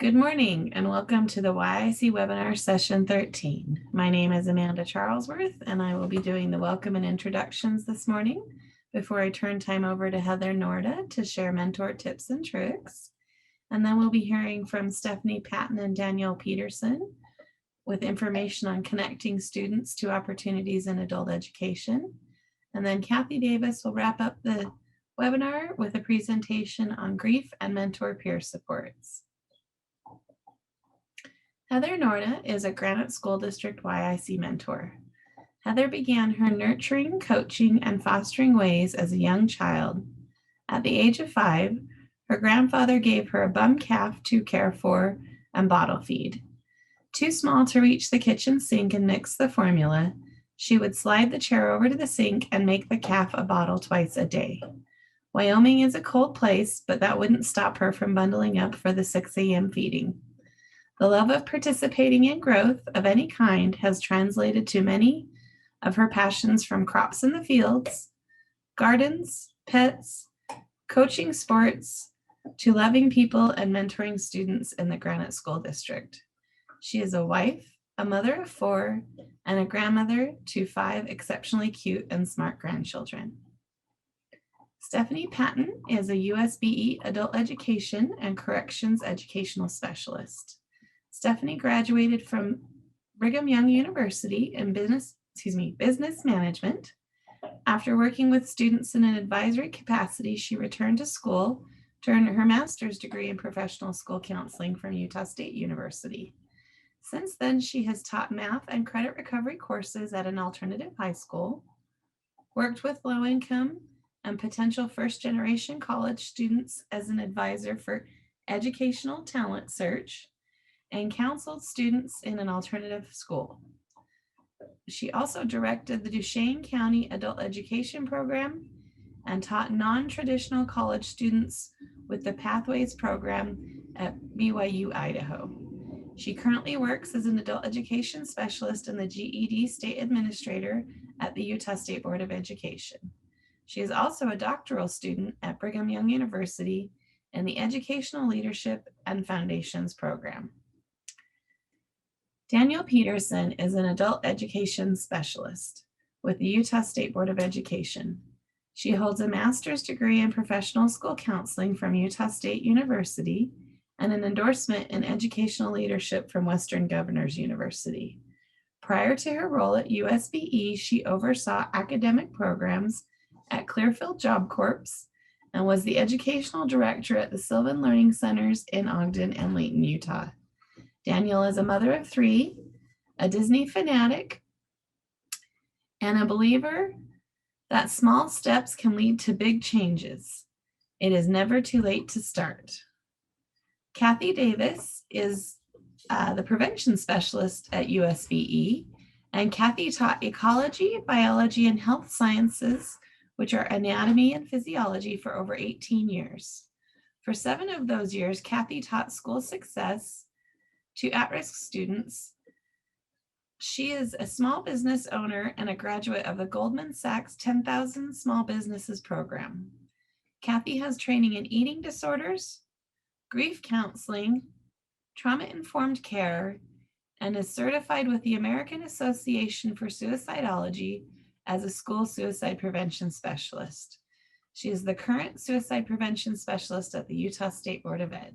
Good morning and welcome to the YIC webinar session 13. My name is Amanda Charlesworth and I will be doing the welcome and introductions this morning before I turn time over to Heather Noorda to share mentor tips and tricks. And then we'll be hearing from Stephanie Patton and Danielle Peterson with information on connecting students to opportunities in adult education. And then Cathy Davis will wrap up the webinar with a presentation on grief and mentor peer supports. Heather Noorda is a Granite School District YIC mentor. Heather began her nurturing, coaching, and fostering ways as a young child. At the age of 5, her grandfather gave her a bum calf to care for and bottle feed. Too small to reach the kitchen sink and mix the formula, she would slide the chair over to the sink and make the calf a bottle twice a day. Wyoming is a cold place, but that wouldn't stop her from bundling up for the 6 a.m. feeding. The love of participating in growth of any kind has translated to many of her passions, from crops in the fields, gardens, pets, coaching sports, to loving people and mentoring students in the Granite School District. She is a wife, a mother of 4, and a grandmother to 5 exceptionally cute and smart grandchildren. Stephanie Patton is a USBE Adult Education and Corrections Educational Specialist. Stephanie graduated from Brigham Young University in business management. After working with students in an advisory capacity, she returned to school to earn her master's degree in professional school counseling from Utah State University. Since then, she has taught math and credit recovery courses at an alternative high school, worked with low-income and potential first-generation college students as an advisor for educational talent search, and counseled students in an alternative school. She also directed the Duchesne County Adult Education Program and taught non-traditional college students with the Pathways program at BYU, Idaho. She currently works as an adult education specialist and the GED State Administrator at the Utah State Board of Education. She is also a doctoral student at Brigham Young University in the Educational Leadership and Foundations program. Danielle Peterson is an adult education specialist with the Utah State Board of Education. She holds a master's degree in professional school counseling from Utah State University and an endorsement in educational leadership from Western Governors University. Prior to her role at USBE, she oversaw academic programs at Clearfield Job Corps and was the educational director at the Sylvan Learning Centers in Ogden and Layton, Utah. Danielle is a mother of 3, a Disney fanatic, and a believer that small steps can lead to big changes. It is never too late to start. Cathy Davis is the prevention specialist at USBE, and Cathy taught ecology, biology, and health sciences, which are anatomy and physiology, for over 18 years. For 7 of those years, Cathy taught school success to at-risk students. She is a small business owner and a graduate of the Goldman Sachs 10,000 Small Businesses program. Cathy has training in eating disorders, grief counseling, trauma-informed care, and is certified with the American Association for Suicidology as a school suicide prevention specialist. She is the current suicide prevention specialist at the Utah State Board of Ed.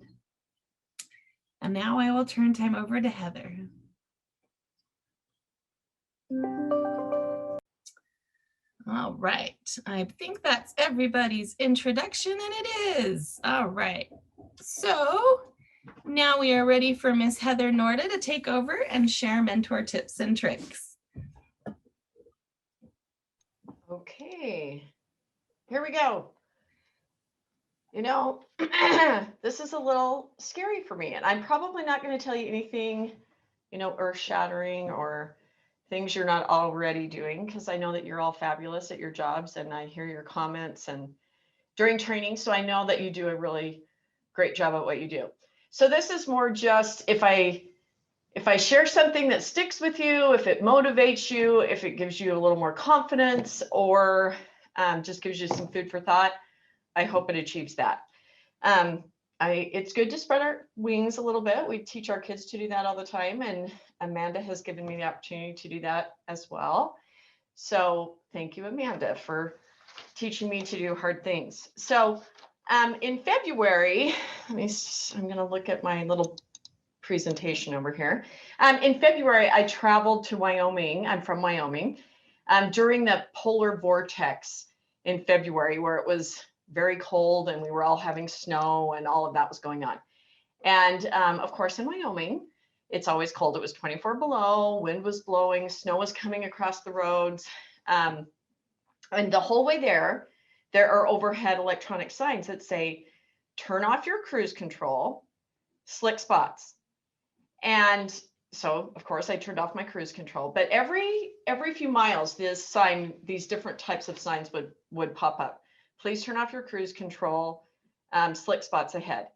And now I will turn time over to Heather. All right, I think that's everybody's introduction, and it is. All right, so now we are ready for Miss Heather Noorda to take over and share mentor tips and tricks. Okay, here we go. You know, this is a little scary for me, and I'm probably not going to tell you anything, earth-shattering or things you're not already doing, because I know that you're all fabulous at your jobs, and I hear your comments and during training, so I know that you do a really great job at what you do. So this is more just if I share something that sticks with you, if it motivates you, if it gives you a little more confidence, or just gives you some food for thought, I hope it achieves that. it's good to spread our wings a little bit. We teach our kids to do that all the time, and Amanda has given me the opportunity to do that as well. So thank you, Amanda, for teaching me to do hard things. So in February, I'm going to look at my little presentation over here. In February, I traveled to Wyoming. I'm from Wyoming. During the polar vortex in February, where it was very cold and we were all having snow and all of that was going on. And of course, in Wyoming, it's always cold. It was 24 below, wind was blowing, snow was coming across the roads. And the whole way there are overhead electronic signs that say, turn off your cruise control, slick spots. And so, of course, I turned off my cruise control. But every few miles, these different types of signs would pop up. Please turn off your cruise control, slick spots ahead.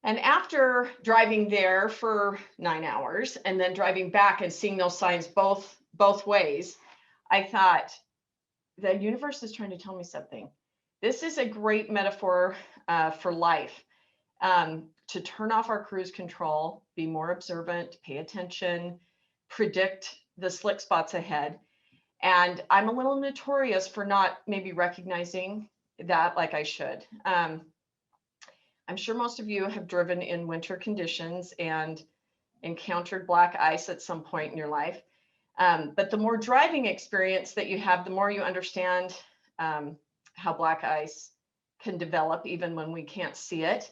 And after driving there for 9 hours and then driving back and seeing those signs both ways, I thought, the universe is trying to tell me something. This is a great metaphor for life. To turn off our cruise control, be more observant, pay attention, predict the slick spots ahead. And I'm a little notorious for not maybe recognizing that like I should. I'm sure most of you have driven in winter conditions and encountered black ice at some point in your life. But the more driving experience that you have, the more you understand how black ice can develop even when we can't see it.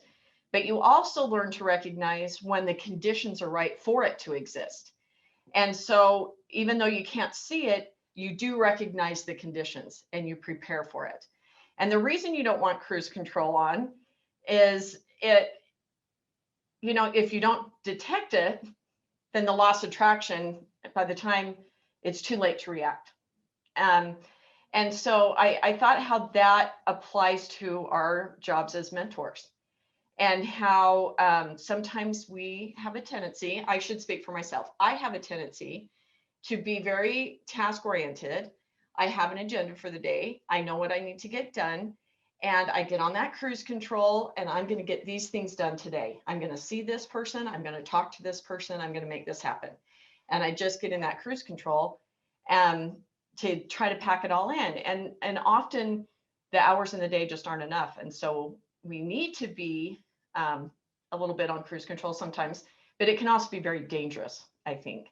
But you also learn to recognize when the conditions are right for it to exist. And so even though you can't see it, you do recognize the conditions and you prepare for it. And the reason you don't want cruise control on is if you don't detect it, then the loss of traction, by the time it's too late to react. And so I thought how that applies to our jobs as mentors, and how sometimes we have a tendency, I should speak for myself, I have a tendency to be very task-oriented. I have an agenda for the day. I know what I need to get done. And I get on that cruise control and I'm going to get these things done today. I'm going to see this person. I'm going to talk to this person. I'm going to make this happen. And I just get in that cruise control to try to pack it all in. And often the hours in the day just aren't enough. And so we need to be a little bit on cruise control sometimes, but it can also be very dangerous, I think.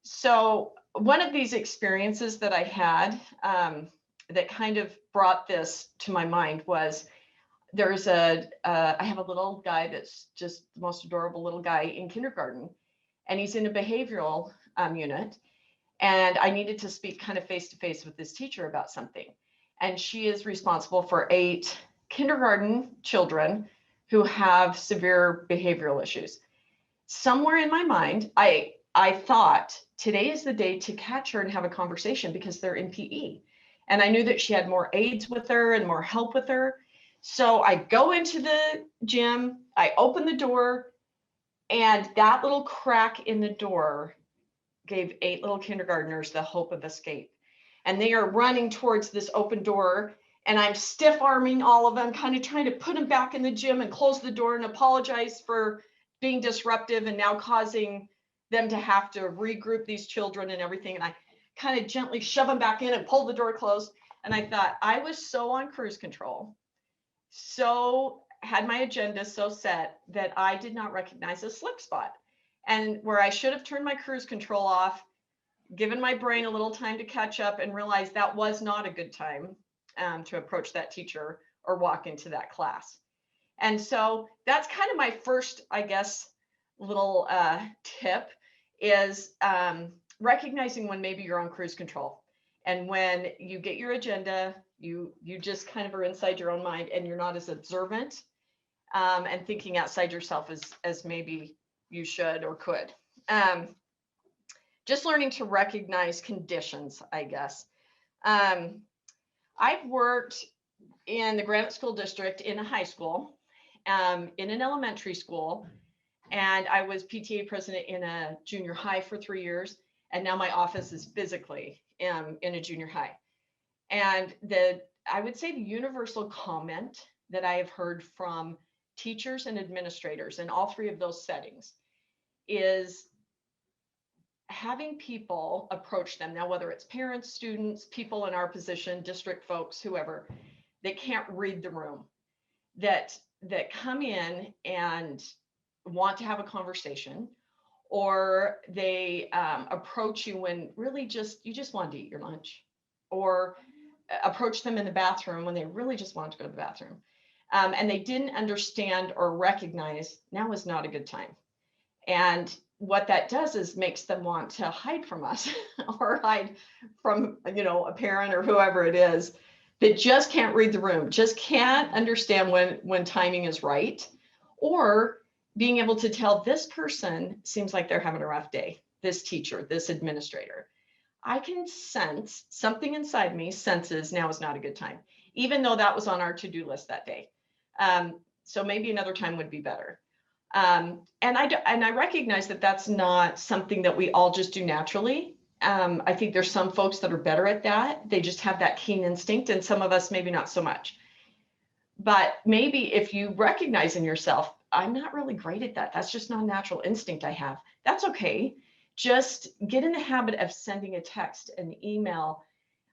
So one of these experiences that I had that kind of brought this to my mind was I have a little guy that's just the most adorable little guy in kindergarten, and he's in a behavioral unit. And I needed to speak kind of face to face with this teacher about something. And she is responsible for 8 kindergarten children who have severe behavioral issues. Somewhere in my mind, I thought today is the day to catch her and have a conversation because they're in PE. And I knew that she had more aides with her and more help with her. So I go into the gym, I open the door, and that little crack in the door gave 8 little kindergartners the hope of escape. And they are running towards this open door, and I'm stiff arming all of them, kind of trying to put them back in the gym and close the door and apologize for being disruptive and now causing them to have to regroup these children and everything. And I kind of gently shove them back in and pull the door closed. And I thought I was so on cruise control, so had my agenda so set that I did not recognize a slick spot. And where I should have turned my cruise control off, given my brain a little time to catch up and realize that was not a good time to approach that teacher or walk into that class. And so that's kind of my first, I guess, little tip is recognizing when maybe you're on cruise control. And when you get your agenda, you just kind of are inside your own mind and you're not as observant and thinking outside yourself as maybe you should or could. Just learning to recognize conditions, I guess. I've worked in the Granite School District in a high school, in an elementary school, and I was PTA president in a junior high for 3 years, and now my office is physically in a junior high. And I would say the universal comment that I have heard from teachers and administrators in all three of those settings is having people approach them. Now, whether it's parents, students, people in our position, district folks, whoever, that can't read the room, that come in and want to have a conversation, or they approach you when really you just want to eat your lunch, or approach them in the bathroom when they really just want to go to the bathroom. And they didn't understand or recognize now is not a good time. And what that does is makes them want to hide from us or hide from, a parent or whoever it is that just can't read the room, just can't understand when timing is right, or being able to tell this person seems like they're having a rough day, this teacher, this administrator. I can sense something inside me senses now is not a good time, even though that was on our to-do list that day. So maybe another time would be better. And I recognize that that's not something that we all just do naturally. I think there's some folks that are better at that. They just have that keen instinct, and some of us maybe not so much. But maybe if you recognize in yourself, I'm not really great at that. That's just not a natural instinct I have. That's okay. Just get in the habit of sending a text, an email,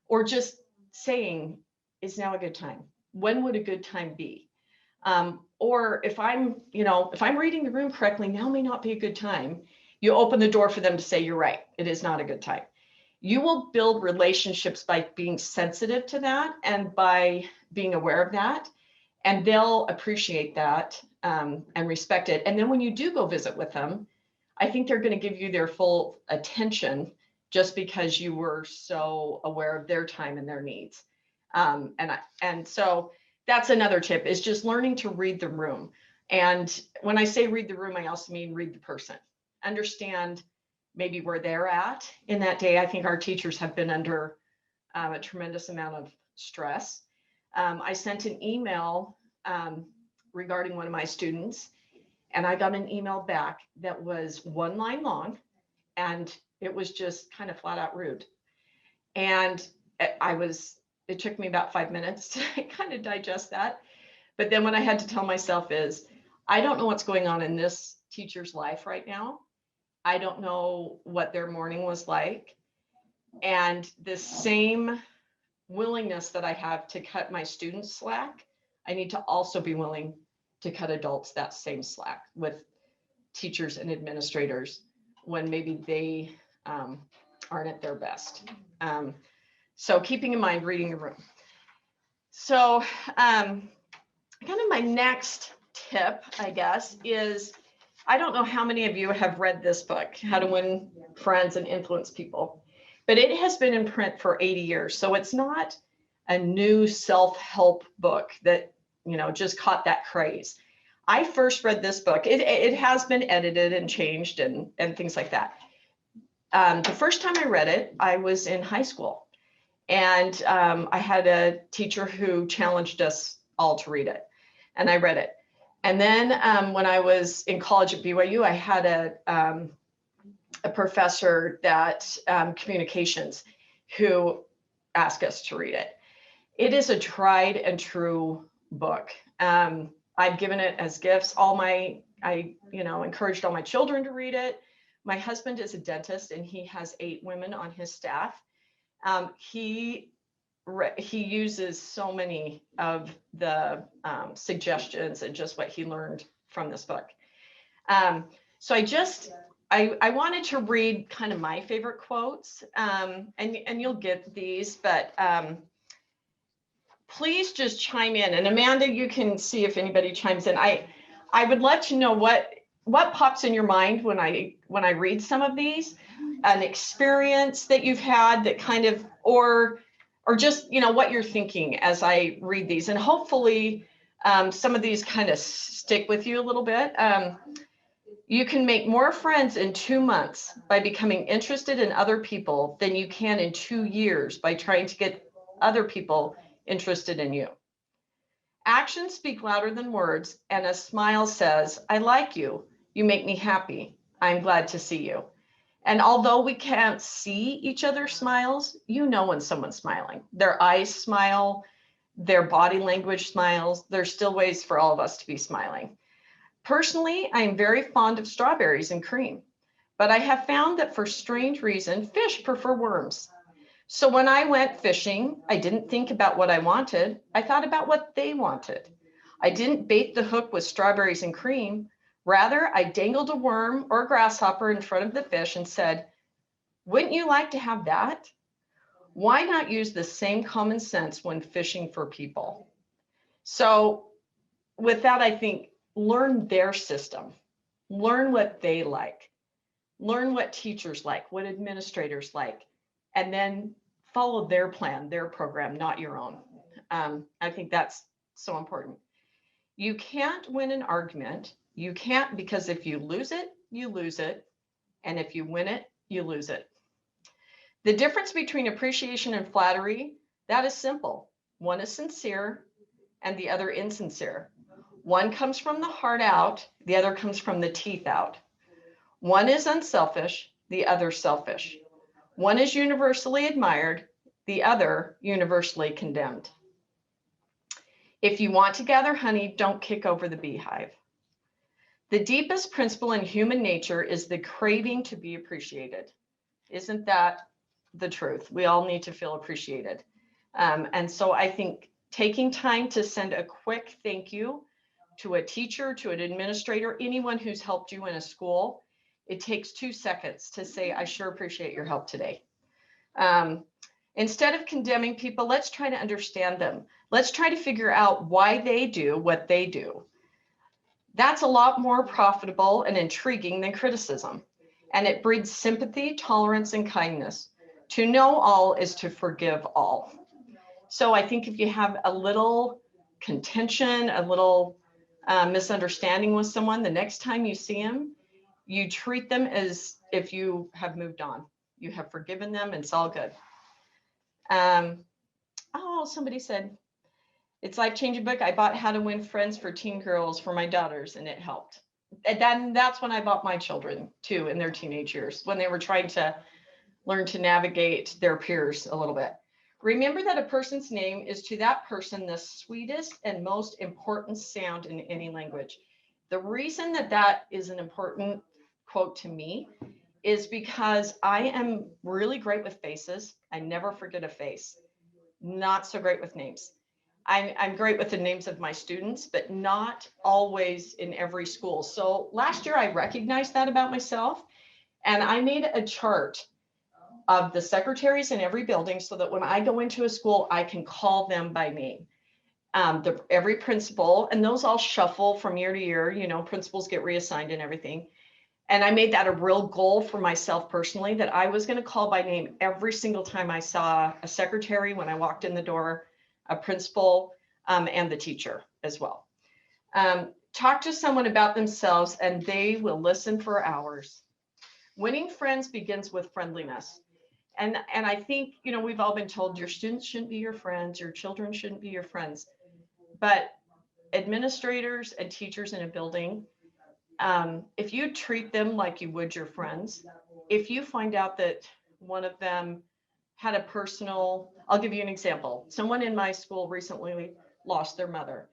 or just saying, is now a good time? When would a good time be? Or if I'm reading the room correctly, now may not be a good time. You open the door for them to say, you're right, it is not a good time. You will build relationships by being sensitive to that and by being aware of that. And they'll appreciate that and respect it. And then when you do go visit with them, I think they're going to give you their full attention just because you were so aware of their time and their needs. And so that's another tip, is just learning to read the room. And when I say read the room, I also mean read the person. Understand maybe where they're at in that day. I think our teachers have been under a tremendous amount of stress. I sent an email regarding one of my students, and I got an email back that was 1 line long, and it was just kind of flat out rude. And it took me about 5 minutes to kind of digest that. But then what I had to tell myself is, I don't know what's going on in this teacher's life right now. I don't know what their morning was like. And the same willingness that I have to cut my students slack, I need to also be willing to cut adults that same slack with teachers and administrators when maybe they aren't at their best. So keeping in mind reading the room. So kind of my next tip, I guess, is, I don't know how many of you have read this book, How to Win Friends and Influence People, but it has been in print for 80 years. So it's not a new self-help book that, just caught that craze. I first read this book. It has been edited and changed and things like that. The first time I read it, I was in high school. And I had a teacher who challenged us all to read it, and I read it. And then when I was in college at BYU, I had a professor that communications who asked us to read it. It is a tried and true book. I've given it as gifts. I encouraged all my children to read it. My husband is a dentist, and he has 8 women on his staff. He uses so many of the suggestions and just what he learned from this book. So I wanted to read kind of my favorite quotes, and you'll get these, but please just chime in. And Amanda, you can see if anybody chimes in. I would love to know what pops in your mind when I read some of these. An experience that you've had that kind of, or just, what you're thinking as I read these, and hopefully some of these kind of stick with you a little bit. You can make more friends in 2 months by becoming interested in other people than you can in 2 years by trying to get other people interested in you. Actions speak louder than words, and a smile says, I like you. You make me happy. I'm glad to see you. And although we can't see each other's smiles, when someone's smiling. Their eyes smile, their body language smiles. There's still ways for all of us to be smiling. Personally, I'm very fond of strawberries and cream, but I have found that for strange reason, fish prefer worms. So when I went fishing, I didn't think about what I wanted. I thought about what they wanted. I didn't bait the hook with strawberries and cream. Rather, I dangled a worm or a grasshopper in front of the fish and said, "Wouldn't you like to have that?" Why not use the same common sense when fishing for people? So with that, I think learn their system, learn what they like, learn what teachers like, what administrators like, and then follow their plan, their program, not your own. I think that's so important. You can't win an argument. You can't, because if you lose it, you lose it. And if you win it, you lose it. The difference between appreciation and flattery, that is simple. One is sincere and the other insincere. One comes from the heart out, the other comes from the teeth out. One is unselfish, the other selfish. One is universally admired, the other universally condemned. If you want to gather honey, don't kick over the beehive. The deepest principle in human nature is the craving to be appreciated. Isn't that the truth? We all need to feel appreciated. And so I think taking time to send a quick thank you to a teacher, to an administrator, anyone who's helped you in a school, it takes 2 seconds to say, "I sure appreciate your help today." Instead of condemning people, let's try to understand them. Let's try to figure out why they do what they do. That's a lot more profitable and intriguing than criticism. And it breeds sympathy, tolerance, and kindness. To know all is to forgive all. So I think if you have a little contention, a little misunderstanding with someone, the next time you see them, you treat them as if you have moved on. You have forgiven them, and it's all good. Somebody said, it's life-changing book. I bought How to Win Friends for Teen Girls for my daughters, and it helped. And then that's when I bought my children too, in their teenage years, when they were trying to learn to navigate their peers a little bit. Remember that a person's name is to that person the sweetest and most important sound in any language. The reason that that is an important quote to me is because I am really great with faces. I never forget a face. Not so great with names. I'm great with the names of my students, but not always in every school. So last year I recognized that about myself, and I made a chart of the secretaries in every building so that when I go into a school, I can call them by name. Every principal, and those all shuffle from year to year, principals get reassigned and everything. And I made that a real goal for myself personally, that I was going to call by name every single time I saw a secretary, when I walked in the door, a principal, and the teacher as well. Talk to someone about themselves and they will listen for hours. Winning friends begins with friendliness. And I think, we've all been told your students shouldn't be your friends, your children shouldn't be your friends. But administrators and teachers in a building, if you treat them like you would your friends, if you find out that one of them had a personal, I'll give you an example. Someone in my school recently lost their mother.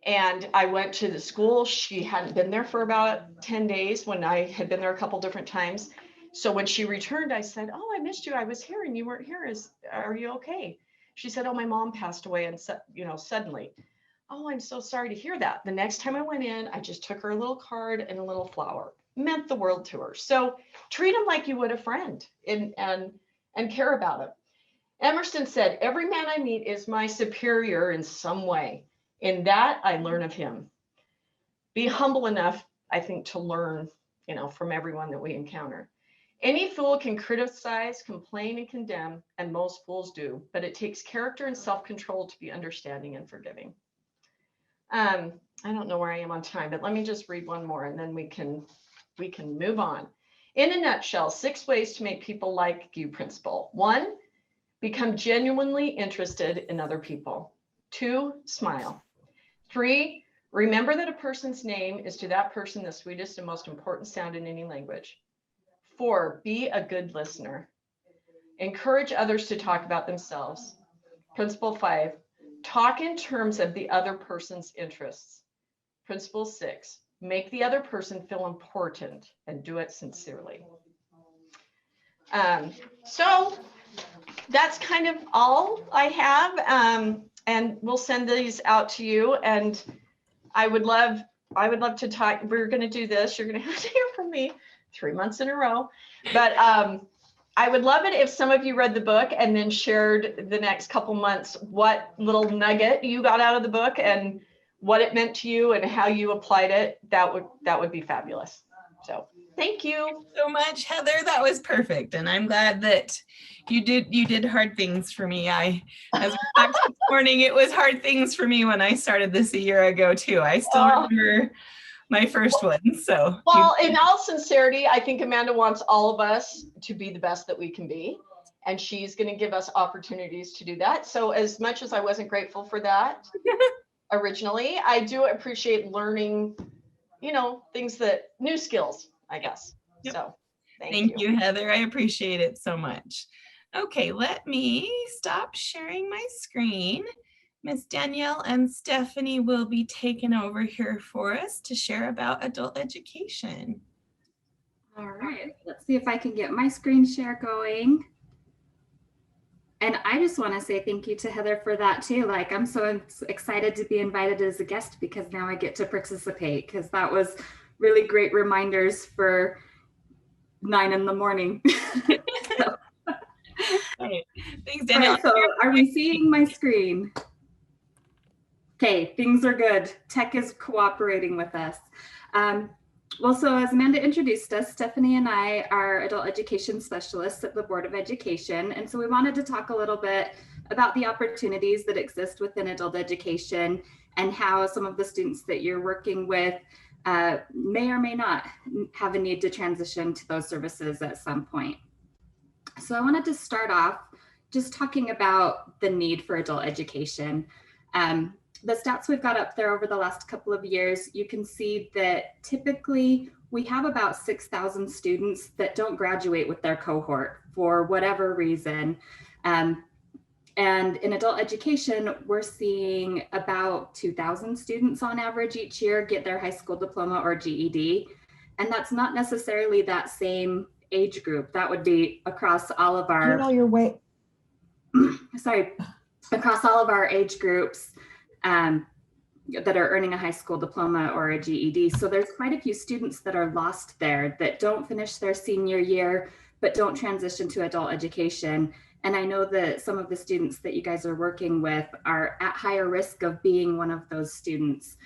And I went to the school. She hadn't been there for about 10 days when I had been there a couple different times. So when she returned, I said, "Oh, I missed you. I was here and you weren't here. Are you okay?" She said, "Oh, my mom passed away and suddenly." "Oh, I'm so sorry to hear that." The next time I went in, I just took her a little card and a little flower. Meant the world to her. So treat them like you would a friend and care about them. Emerson said, "Every man I meet is my superior in some way. In that, I learn of him." Be humble enough, I think, to learn, from everyone that we encounter. Any fool can criticize, complain, and condemn, and most fools do, but it takes character and self-control to be understanding and forgiving. I don't know where I am on time, but let me just read one more and then we can move on. In a nutshell, 6 ways to make people like you, principal. 1, become genuinely interested in other people. 2, smile. 3, remember that a person's name is to that person the sweetest and most important sound in any language. 4, be a good listener. Encourage others to talk about themselves. Principle 5, talk in terms of the other person's interests. Principle 6, make the other person feel important and do it sincerely. So that's kind of all I have. And we'll send these out to you. And I would love to talk. We're going to do this. You're going to have to hear from me 3 months in a row. But I would love it if some of you read the book and then shared the next couple months what little nugget you got out of the book and what it meant to you and how you applied it. That would be fabulous. So thank you so much, Heather. That was perfect. And I'm glad that you did hard things for me. As we talked this morning, it was hard things for me when I started this a year ago too. I still remember my first one. So well, in all sincerity, I think Amanda wants all of us to be the best that we can be. And she's going to give us opportunities to do that. So as much as I wasn't grateful for that originally, I do appreciate learning, things new skills, I guess. Yep. So thank you, Heather. I appreciate it so much. Okay, let me stop sharing my screen. Miss Danielle and Stephanie will be taking over here for us to share about adult education. All right, let's see if I can get my screen share going. And I just want to say thank you to Heather for that too. Like, I'm so excited to be invited as a guest because now I get to participate, because that was really great reminders for 9 in the morning. So. Right. Thanks, Danielle. Right, so are we seeing my screen? Okay, things are good. Tech is cooperating with us. Well, so as Amanda introduced us, Stephanie and I are adult education specialists at the Board of Education. And so we wanted to talk a little bit about the opportunities that exist within adult education and how some of the students that you're working with may or may not have a need to transition to those services at some point. So I wanted to start off just talking about the need for adult education. The stats we've got up there over the last couple of years, you can see that typically we have about 6,000 students that don't graduate with their cohort for whatever reason. And in adult education, we're seeing about 2,000 students on average each year get their high school diploma or GED. And that's not necessarily that same age group. That would be across all of our, across all of our age groups. That are earning a high school diploma or a GED. So there's quite a few students that are lost there that don't finish their senior year, but don't transition to adult education. And I know that some of the students that you guys are working with are at higher risk of being one of those students.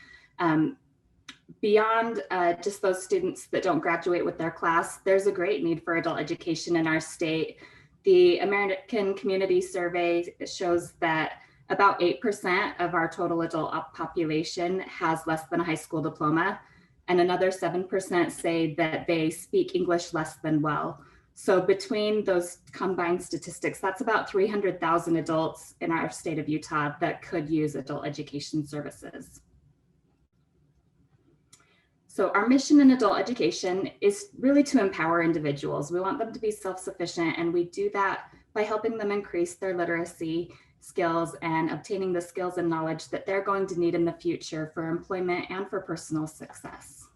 Beyond just those students that don't graduate with their class, there's a great need for adult education in our state. The American Community Survey shows that about 8% of our total adult population has less than a high school diploma, and another 7% say that they speak English less than well. So between those combined statistics, that's about 300,000 adults in our state of Utah that could use adult education services. So our mission in adult education is really to empower individuals. We want them to be self-sufficient, and we do that by helping them increase their literacy skills and obtaining the skills and knowledge that they're going to need in the future for employment and for personal success.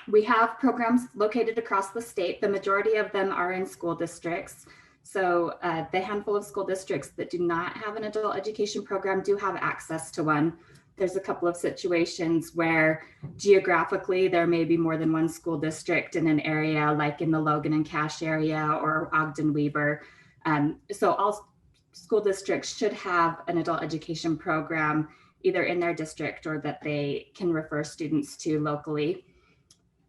We have programs located across the state. The majority of them are in school districts. So the handful of school districts that do not have an adult education program do have access to one. There's a couple of situations where geographically there may be more than one school district in an area, like in the Logan and Cache area or Ogden-Weber. So all school districts should have an adult education program either in their district or that they can refer students to locally.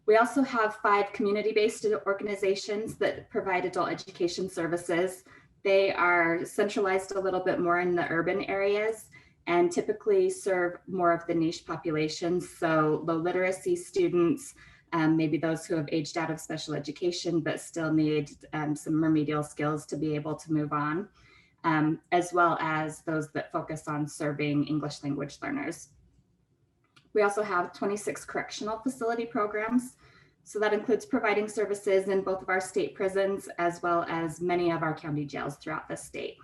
We also have 5 community-based organizations that provide adult education services. They are centralized a little bit more in the urban areas and typically serve more of the niche populations. So low literacy students, maybe those who have aged out of special education, but still need some remedial skills to be able to move on, as well as those that focus on serving English language learners. We also have 26 correctional facility programs. So that includes providing services in both of our state prisons, as well as many of our county jails throughout the state.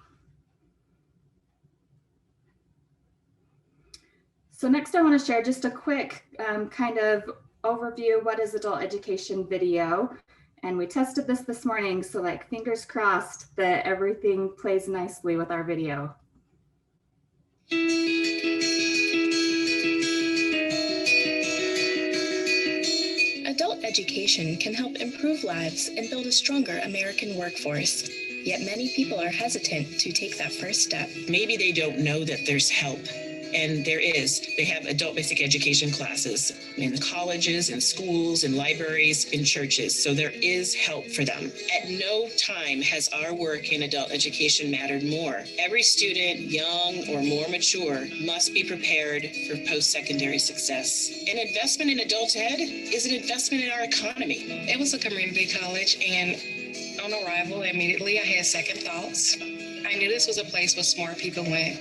So next I want to share just a quick kind of overview. What is adult education video? And we tested this morning. So like fingers crossed that everything plays nicely with our video. Adult education can help improve lives and build a stronger American workforce. Yet many people are hesitant to take that first step. Maybe they don't know that there's help. And there is. They have adult basic education classes in colleges, in schools, in libraries, in churches. So there is help for them. At no time has our work in adult education mattered more. Every student, young or more mature, must be prepared for post-secondary success. An investment in adult ed is an investment in our economy. It was a community college, and on arrival, immediately I had second thoughts. I knew this was a place where smart people went.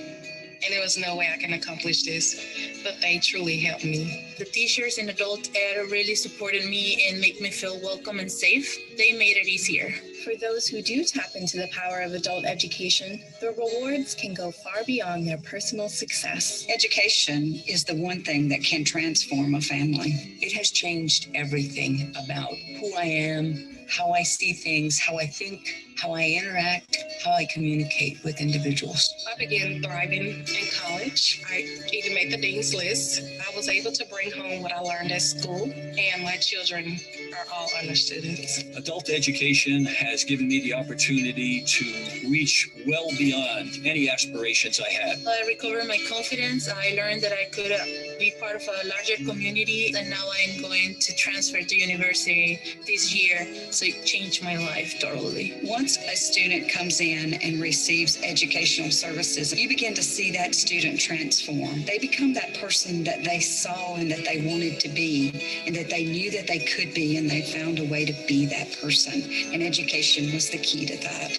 And there was no way I can accomplish this, but they truly helped me. The teachers in adult ed really supported me and made me feel welcome and safe. They made it easier. For those who do tap into the power of adult education, the rewards can go far beyond their personal success. Education is the one thing that can transform a family. It has changed everything about who I am, how I see things, how I think, how I interact, how I communicate with individuals. I began thriving in college. I even made the dean's list. I was able to bring home what I learned at school, and my children are all honor students. Adult education has given me the opportunity to reach well beyond any aspirations I had. I recovered my confidence. I learned that I could be part of a larger community, and now I'm going to transfer to university this year, so it changed my life totally. Once a student comes in and receives educational services, you begin to see that student transform. They become that person that they saw and that they wanted to be, and that they knew that they could be, and they found a way to be that person. And education was the key to that.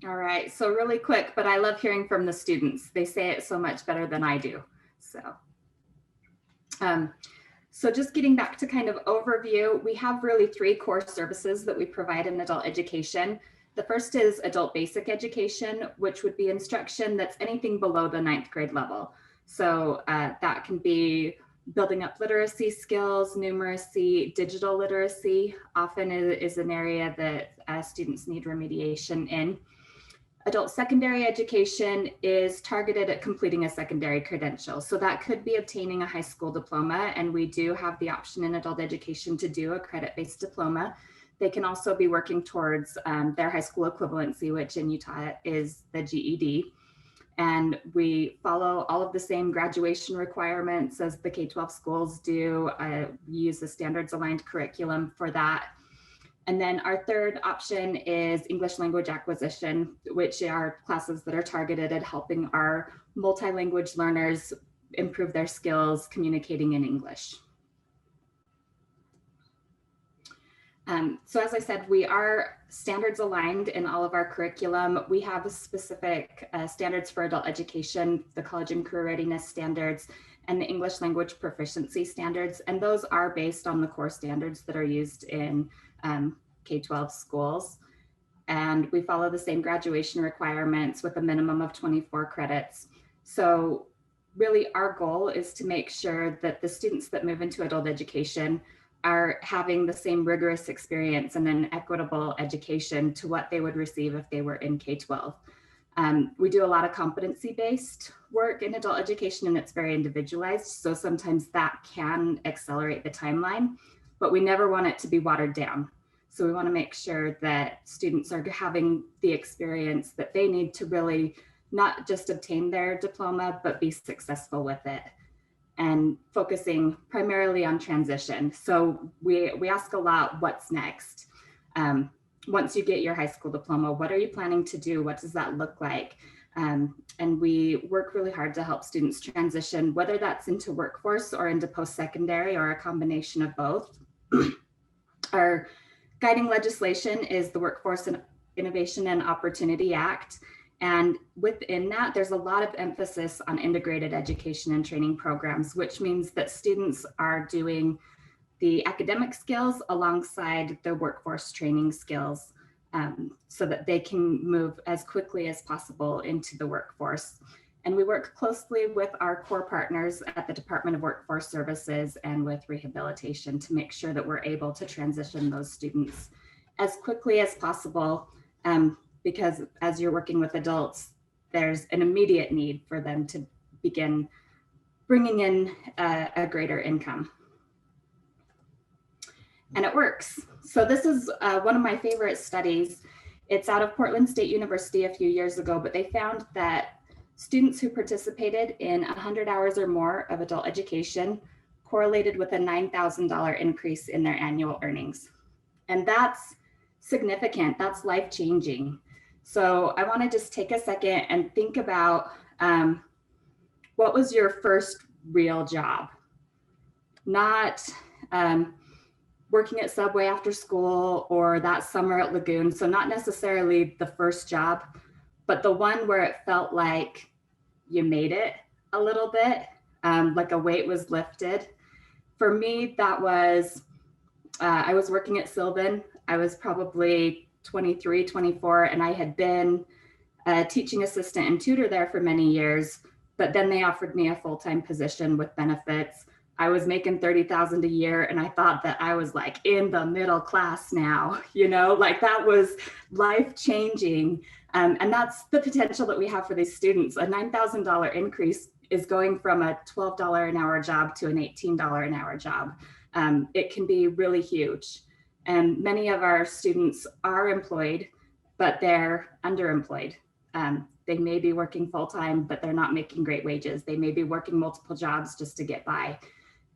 All right, so really quick, but I love hearing from the students. They say it so much better than I do. So just getting back to kind of overview, we have really 3 core services that we provide in adult education. The first is adult basic education, which would be instruction that's anything below the 9th grade level. So that can be building up literacy skills, numeracy, digital literacy, often is an area that students need remediation in. Adult secondary education is targeted at completing a secondary credential. So that could be obtaining a high school diploma, and we do have the option in adult education to do a credit-based diploma. They can also be working towards their high school equivalency, which in Utah is the GED. And we follow all of the same graduation requirements as the K-12 schools do. We use a standards aligned curriculum for that. And then our third option is English language acquisition, which are classes that are targeted at helping our multi-language learners improve their skills communicating in English. So as I said, we are standards aligned in all of our curriculum. We have specific standards for adult education, the college and career readiness standards, and the English language proficiency standards. And those are based on the core standards that are used in K-12 schools. And we follow the same graduation requirements with a minimum of 24 credits. So really our goal is to make sure that the students that move into adult education are having the same rigorous experience and an equitable education to what they would receive if they were in K-12. We do a lot of competency-based work in adult education, and it's very individualized. So sometimes that can accelerate the timeline, but we never want it to be watered down. So we want to make sure that students are having the experience that they need to really not just obtain their diploma, but be successful with it, and focusing primarily on transition. So we ask a lot, what's next? Once you get your high school diploma, what are you planning to do? What does that look like? And we work really hard to help students transition, whether that's into workforce or into post-secondary or a combination of both. Our guiding legislation is the Workforce Innovation and Opportunity Act. And within that, there's a lot of emphasis on integrated education and training programs, which means that students are doing the academic skills alongside the workforce training skills, so that they can move as quickly as possible into the workforce. And we work closely with our core partners at the Department of Workforce Services and with rehabilitation to make sure that we're able to transition those students as quickly as possible, because as you're working with adults, there's an immediate need for them to begin bringing in a greater income. And it works. So this is one of my favorite studies. It's out of Portland State University a few years ago, but they found that students who participated in 100 hours or more of adult education correlated with a $9,000 increase in their annual earnings. And that's significant, that's life-changing. So I want to just take a second and think about what was your first real job? Not working at Subway after school or that summer at Lagoon. So not necessarily the first job, but the one where it felt like you made it a little bit, like a weight was lifted. For me, that was, I was working at Sylvan. I was probably 23, 24, and I had been a teaching assistant and tutor there for many years, but then they offered me a full-time position with benefits. I was making $30,000 a year, and I thought that I was like in the middle class now, you know, like that was life-changing. And that's the potential that we have for these students. A $9,000 increase is going from a $12 an hour job to an $18 an hour job. It can be really huge. And many of our students are employed, but they're underemployed. They may be working full-time, but they're not making great wages. They may be working multiple jobs just to get by.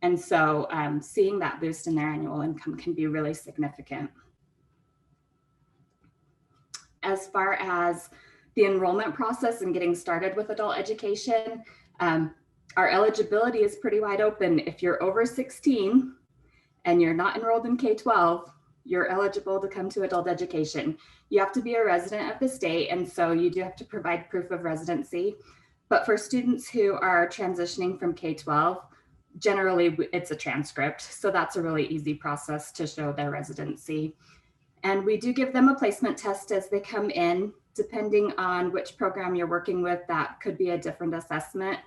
And so seeing that boost in their annual income can be really significant. As far as the enrollment process and getting started with adult education, our eligibility is pretty wide open. If you're over 16 and you're not enrolled in K-12, you're eligible to come to adult education. You have to be a resident of the state, and so you do have to provide proof of residency. But for students who are transitioning from K-12, generally it's a transcript. So that's a really easy process to show their residency. And we do give them a placement test as they come in. Depending on which program you're working with, that could be a different assessment,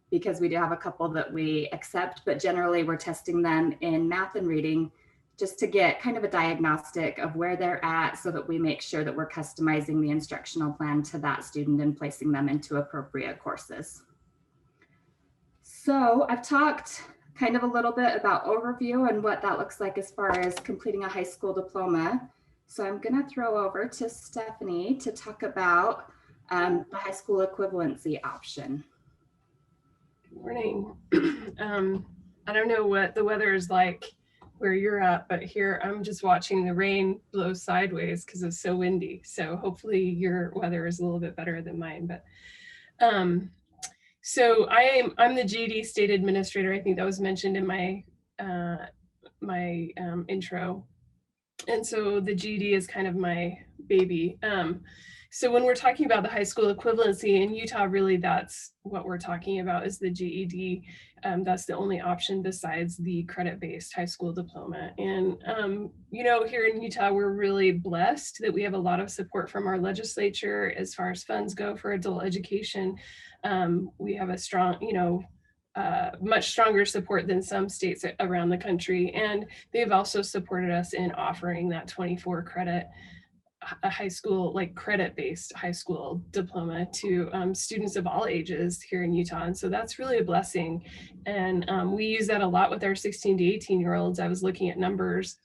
because we do have a couple that we accept, but generally we're testing them in math and reading just to get kind of a diagnostic of where they're at, so that we make sure that we're customizing the instructional plan to that student and placing them into appropriate courses. So I've talked kind of a little bit about overview and what that looks like as far as completing a high school diploma. So I'm going to throw over to Stephanie to talk about the high school equivalency option. Good morning. I don't know what the weather is like where you're at, but here I'm just watching the rain blow sideways because it's so windy. So hopefully your weather is a little bit better than mine. But so I'm the GED State Administrator. I think that was mentioned in my intro. And so the GED is kind of my baby. So when we're talking about the high school equivalency in Utah, really that's what we're talking about is the GED. That's the only option besides the credit-based high school diploma. And, you know, here in Utah, we're really blessed that we have a lot of support from our legislature as far as funds go for adult education. We have a strong, you know, much stronger support than some states around the country. And they've also supported us in offering that 24 credit high school, like credit-based high school diploma to students of all ages here in Utah. And so that's really a blessing. And we use that a lot with our 16 to 18-year-olds. I was looking at numbers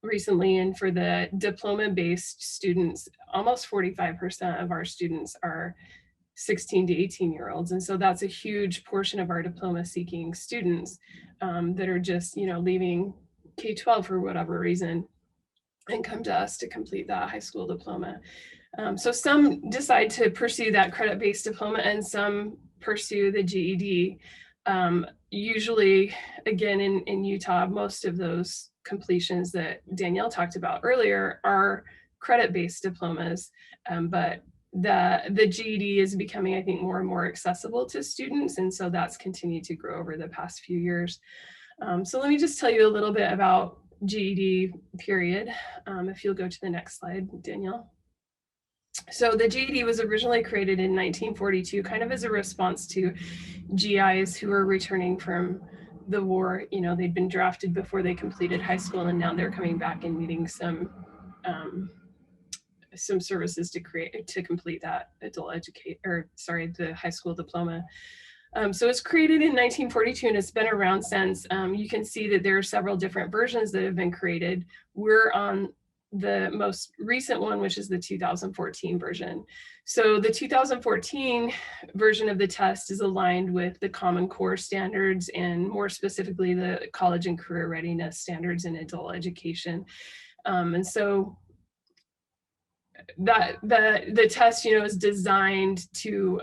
recently, and for the diploma-based students, almost 45% of our students are 16 to 18-year-olds. And so that's a huge portion of our diploma-seeking students that are just, you know, leaving K-12 for whatever reason and come to us to complete that high school diploma. So some decide to pursue that credit-based diploma and some pursue the GED. Usually, again, in Utah, most of those completions that Danielle talked about earlier are credit-based diplomas, but the GED is becoming, I think, more and more accessible to students. And so that's continued to grow over the past few years. So let me just tell you a little bit about GED period. If you'll go to the next slide, Danielle. So the GED was originally created in 1942, kind of as a response to GIs who were returning from the war. You know, they'd been drafted before they completed high school, and now they're coming back and needing some services to complete that the high school diploma. So it's created in 1942 and it's been around since. You can see that there are several different versions that have been created. We're on the most recent one, which is the 2014 version. So the 2014 version of the test is aligned with the Common Core standards, and more specifically the college and career readiness standards in adult education. And so that the test, you know, is designed to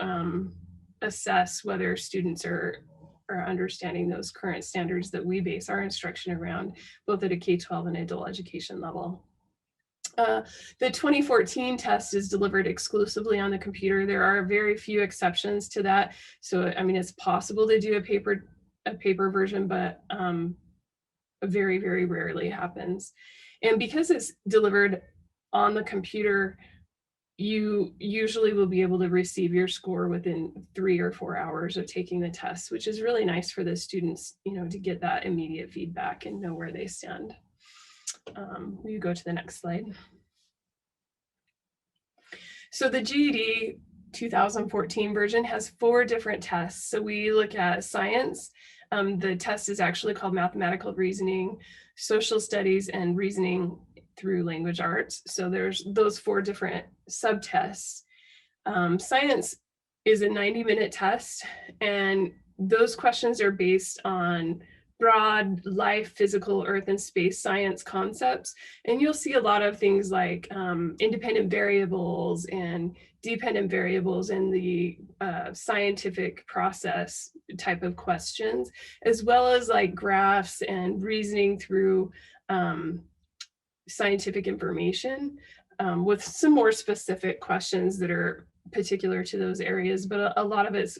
assess whether students are understanding those current standards that we base our instruction around, both at a K-12 and adult education level. The 2014 test is delivered exclusively on the computer. There are very few exceptions to that. So, I mean, it's possible to do a paper version, but very, very rarely happens. And because it's delivered on the computer, you usually will be able to receive your score within 3 or 4 hours of taking the test, which is really nice for the students, you know, to get that immediate feedback and know where they stand. Will you go to the next slide? So the GED 2014 version has 4 different tests. So we look at science. The test is actually called mathematical reasoning, social studies, and reasoning through language arts. So there's those 4 different subtests. Science is a 90-minute test, and those questions are based on broad life, physical, earth and space science concepts. And you'll see a lot of things like independent variables and dependent variables in the scientific process type of questions, as well as like graphs and reasoning through scientific information with some more specific questions that are particular to those areas, but a lot of it's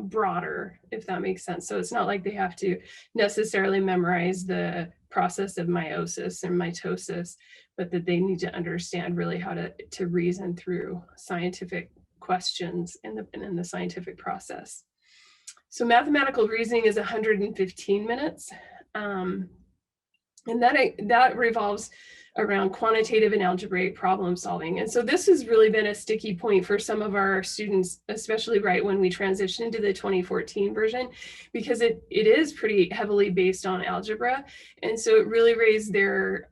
broader, if that makes sense. So it's not like they have to necessarily memorize the process of meiosis and mitosis, but that they need to understand really how to reason through scientific questions in the scientific process. So mathematical reasoning is 115 minutes. And that revolves around quantitative and algebraic problem solving. And so this has really been a sticky point for some of our students, especially right when we transitioned to the 2014 version, because it is pretty heavily based on algebra. And so it really raised their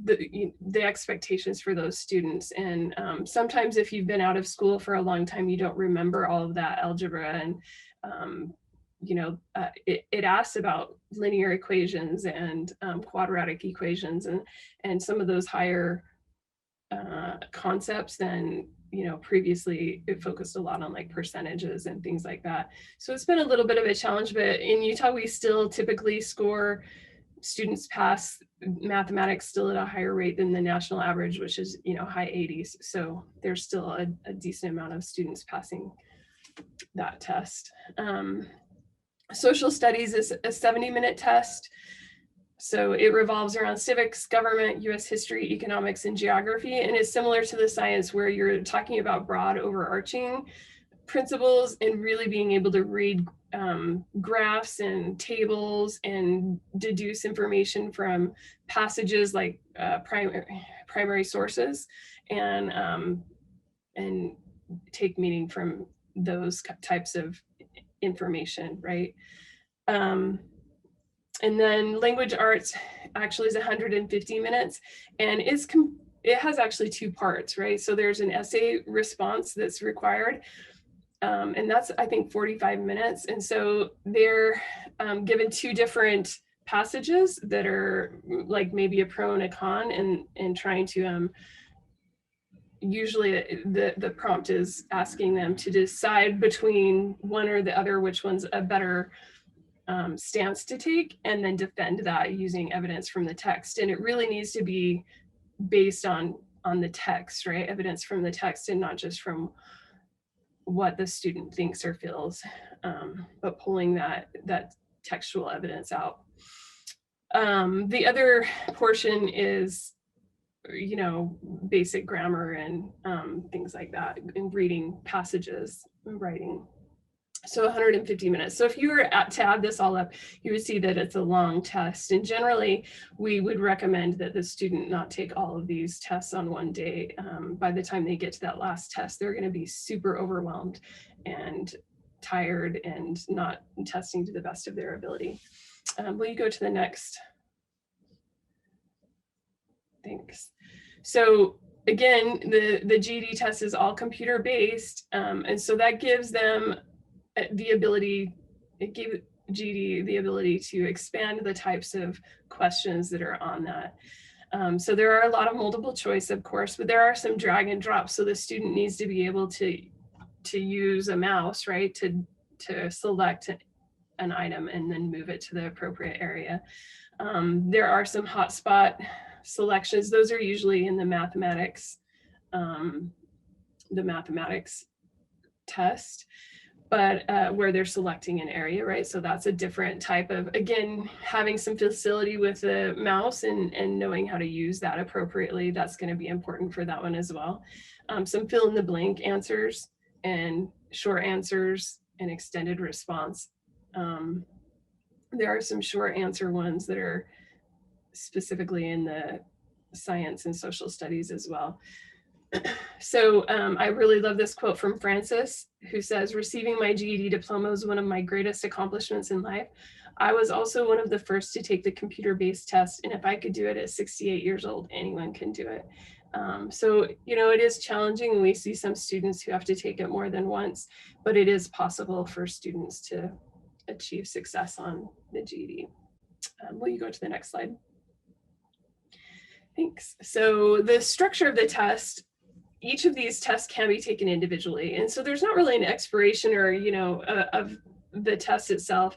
the expectations for those students. And sometimes if you've been out of school for a long time, you don't remember all of that algebra. And you know, it asks about linear equations and quadratic equations and some of those higher concepts than, you know, previously it focused a lot on like percentages and things like that. So it's been a little bit of a challenge, but in Utah, we still typically score students pass mathematics still at a higher rate than the national average, which is, you know, high 80s. So there's still a decent amount of students passing that test. Social studies is a 70-minute test. So it revolves around civics, government, US history, economics, and geography. And it's similar to the science where you're talking about broad overarching principles and really being able to read graphs and tables and deduce information from passages like primary sources and take meaning from those types of information, right? And then language arts actually is 150 minutes, and it has actually 2 parts, right? So there's an essay response that's required, and that's, I think, 45 minutes. And so they're given 2 different passages that are like maybe a pro and a con, and trying to usually the prompt is asking them to decide between one or the other, which one's a better stance to take, and then defend that using evidence from the text. And it really needs to be based on the text, right? Evidence from the text and not just from what the student thinks or feels, but pulling that textual evidence out. The other portion is you know, basic grammar and things like that, and reading passages and writing. So 150 minutes. So if you were to add this all up, you would see that it's a long test. And generally, we would recommend that the student not take all of these tests on one day. By the time they get to that last test, they're going to be super overwhelmed and tired and not testing to the best of their ability. Will you go to the next? Thanks. So again, the GED test is all computer based. And so that gives them the ability, it gave GED the ability to expand the types of questions that are on that. So there are a lot of multiple choice, of course, but there are some drag and drop. So the student needs to be able to use a mouse, right, to select an item and then move it to the appropriate area. There are some hotspot selections. Those are usually in the mathematics test, but where they're selecting an area, right? So that's a different type of, again, having some facility with the mouse and knowing how to use that appropriately. That's going to be important for that one as well. Some fill in the blank answers and short answers and extended response. There are some short answer ones that are specifically in the science and social studies as well. So I really love this quote from Francis, who says, "Receiving my GED diploma was one of my greatest accomplishments in life. I was also one of the first to take the computer-based test, and if I could do it at 68 years old, anyone can do it." So, you know, it is challenging, and we see some students who have to take it more than once, but it is possible for students to achieve success on the GED. Will you go to the next slide? Thanks. So the structure of the test, each of these tests can be taken individually. And so there's not really an expiration or, you know, of the test itself.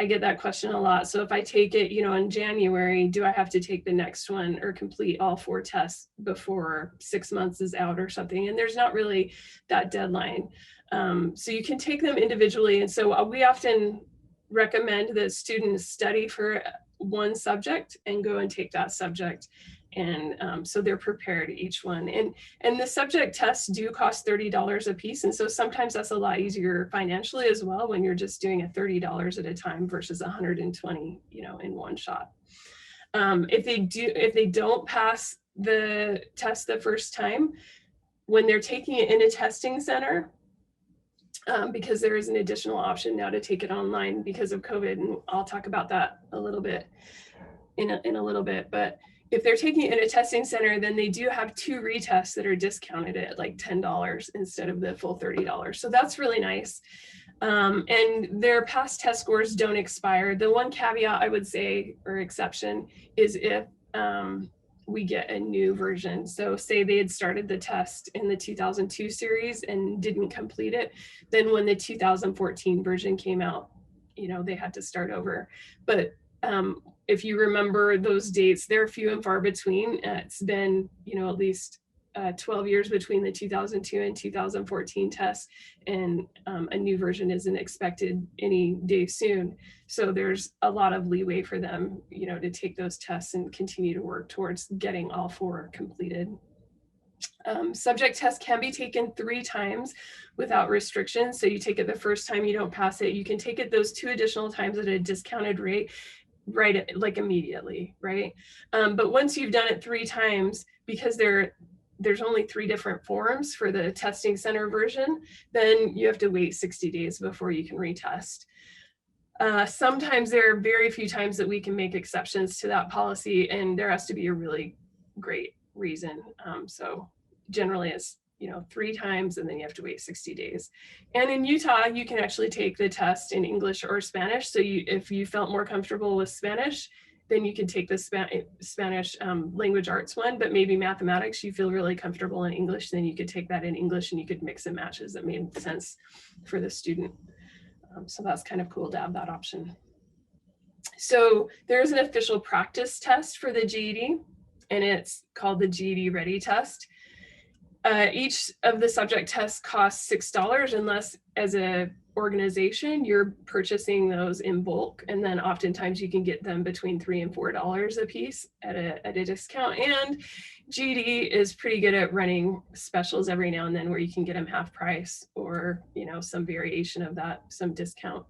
I get that question a lot. So if I take it, you know, in January, do I have to take the next one or complete all 4 tests before 6 months is out or something? And there's not really that deadline. So you can take them individually. And so we often recommend that students study for one subject and go and take that subject. And so they're prepared each one. And the subject tests do cost $30 a piece. And so sometimes that's a lot easier financially as well when you're just doing a $30 at a time versus $120, you know, in one shot. If they don't pass the test the first time, when they're taking it in a testing center, because there is an additional option now to take it online because of COVID, and I'll talk about that a little bit in a little bit. But if they're taking it in a testing center, then they do have 2 retests that are discounted at like $10 instead of the full $30. So that's really nice. And their past test scores don't expire. The one caveat I would say, or exception, is if we get a new version. So say they had started the test in the 2002 series and didn't complete it, then when the 2014 version came out, you know, they had to start over. But if you remember those dates, they're few and far between. It's been, you know, at least 12 years between the 2002 and 2014 tests, and a new version isn't expected any day soon. So there's a lot of leeway for them, you know, to take those tests and continue to work towards getting all 4 completed. Subject tests can be taken 3 times without restrictions. So you take it the first time, you don't pass it, you can take it those 2 additional times at a discounted rate, right, like immediately, right? But once you've done it 3 times, because there's only 3 different forms for the testing center version, then you have to wait 60 days before you can retest. Sometimes there are very few times that we can make exceptions to that policy, and there has to be a really great reason. So generally it's, you know, 3 times, and then you have to wait 60 days. And in Utah, you can actually take the test in English or Spanish. So if you felt more comfortable with Spanish, then you can take the Spanish language arts one, but maybe mathematics, you feel really comfortable in English, then you could take that in English, and you could mix and match as it made sense for the student. So that's kind of cool to have that option. So there's an official practice test for the GED, and it's called the GED Ready test. Each of the subject tests costs $6 unless as a organization, you're purchasing those in bulk, and then oftentimes you can get them between $3 and $4 a piece at a discount. And GED is pretty good at running specials every now and then where you can get them half price, or some variation of that, some discount.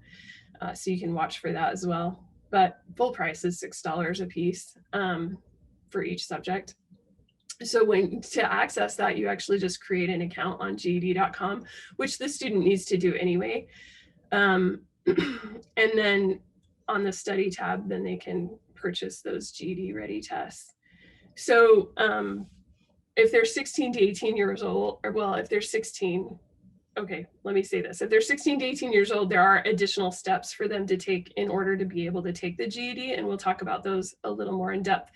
So you can watch for that as well. But full price is $6 a piece for each subject. So to access that, you actually just create an account on GED.com, which the student needs to do anyway. And then on the study tab, then they can purchase those GED ready tests. So if they're 16 to 18 years old, or well, if they're 16, okay, let me say this. If they're 16 to 18 years old, there are additional steps for them to take in order to be able to take the GED, and we'll talk about those a little more in depth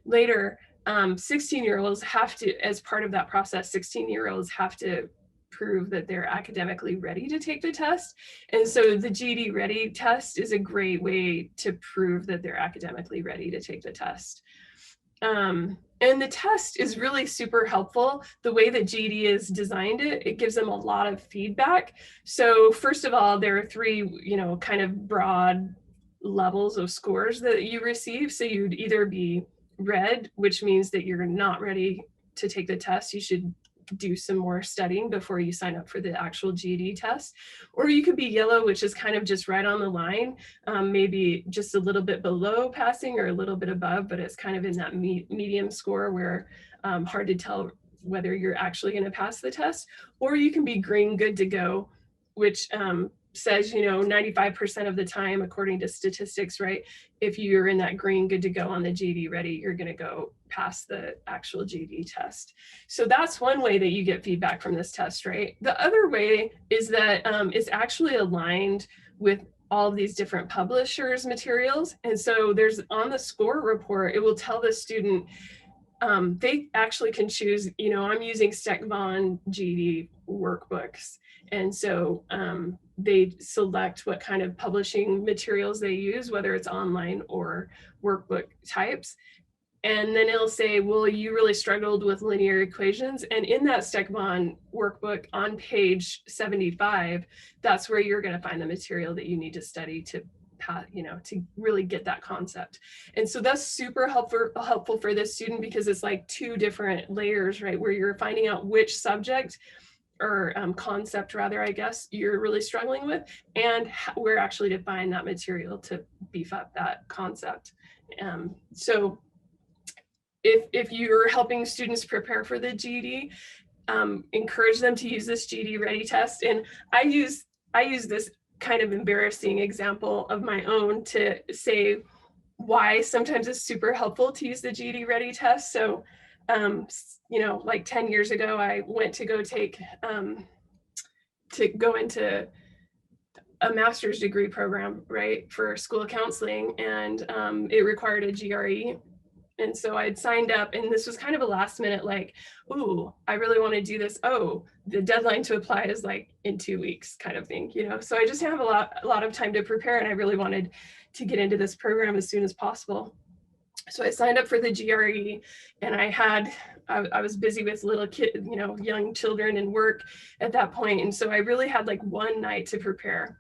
later. 16-year-olds have to, as part of that process, 16-year-olds have to prove that they're academically ready to take the test. And so the GED Ready test is a great way to prove that they're academically ready to take the test. And the test is really super helpful. The way that GED has designed it, it gives them a lot of feedback. So first of all, there are 3, kind of broad levels of scores that you receive. So you'd either be red, which means that you're not ready to take the test. You should do some more studying before you sign up for the actual GED test. Or you could be yellow, which is kind of just right on the line, maybe just a little bit below passing or a little bit above, but it's kind of in that medium score where hard to tell whether you're actually going to pass the test. Or you can be green, good to go, which says, 95% of the time, according to statistics, right? If you're in that green, good to go on the GED Ready, you're going to go pass the actual GED test. So that's one way that you get feedback from this test, right? The other way is that it's actually aligned with all of these different publishers' materials. And so there's on the score report, it will tell the student, they actually can choose, I'm using Steckbond GED workbooks. And so they select what kind of publishing materials they use, whether it's online or workbook types. And then it'll say, well, you really struggled with linear equations. And in that Steckbond workbook on page 75, that's where you're going to find the material that you need to study to really get that concept. And so that's super helpful for this student, because it's like 2 different layers, right? Where you're finding out which subject or concept rather, I guess, you're really struggling with, and where actually to find that material to beef up that concept. So if you're helping students prepare for the GED, encourage them to use this GED Ready test. And I use this kind of embarrassing example of my own to say why sometimes it's super helpful to use the GED Ready test. So like 10 years ago, I went to go go into a master's degree program, right, for school counseling, and it required a GRE. And so I'd signed up, and this was kind of a last minute, like, ooh, I really want to do this. Oh, the deadline to apply is like in 2 weeks kind of thing, So I just have a lot of time to prepare, and I really wanted to get into this program as soon as possible. So I signed up for the GRE, and I was busy with little kids, young children and work at that point. And so I really had like one night to prepare.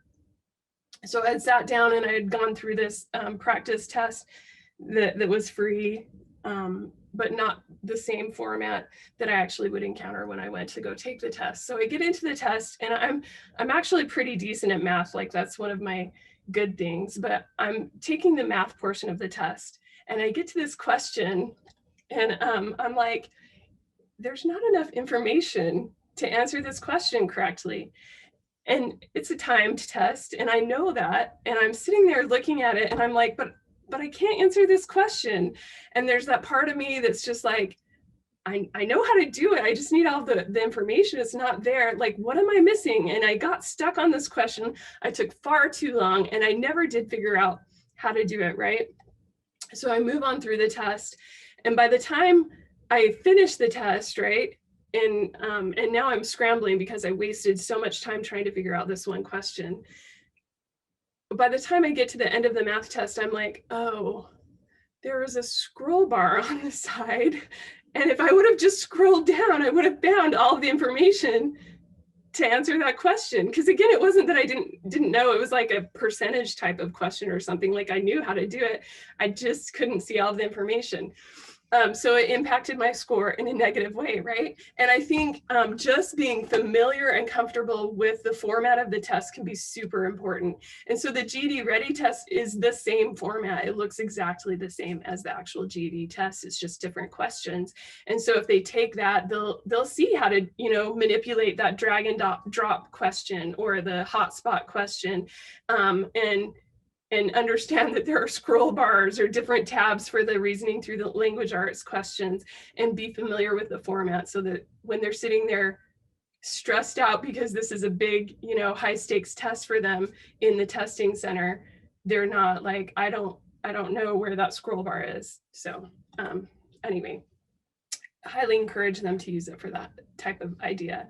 So I had sat down and I had gone through this practice test that was free, but not the same format that I actually would encounter when I went to go take the test. So I get into the test, and I'm actually pretty decent at math. Like, that's one of my good things, but I'm taking the math portion of the test, and I get to this question, and I'm like, there's not enough information to answer this question correctly. And it's a timed test, and I know that, and I'm sitting there looking at it, and I'm like, but I can't answer this question. And there's that part of me that's just like, I know how to do it. I just need all the information. It's not there. Like, what am I missing? And I got stuck on this question. I took far too long, and I never did figure out how to do it, right? So I move on through the test. And by the time I finish the test, right, and now I'm scrambling because I wasted so much time trying to figure out this one question. By the time I get to the end of the math test, I'm like, oh, there was a scroll bar on the side. And if I would have just scrolled down, I would have found all of the information to answer that question. Because again, it wasn't that I didn't know, it was like a percentage type of question or something. Like I knew how to do it. I just couldn't see all the information. So it impacted my score in a negative way, right? And I think just being familiar and comfortable with the format of the test can be super important. And so the GED Ready test is the same format. It looks exactly the same as the actual GED test. It's just different questions. And so if they take that, they'll see how to, you know, manipulate that drag and drop question or the hotspot question, and understand that there are scroll bars or different tabs for the reasoning through the language arts questions, and be familiar with the format so that when they're sitting there stressed out because this is a big, you know, high stakes test for them in the testing center, they're not like, I don't know where that scroll bar is. So anyway, highly encourage them to use it for that type of idea.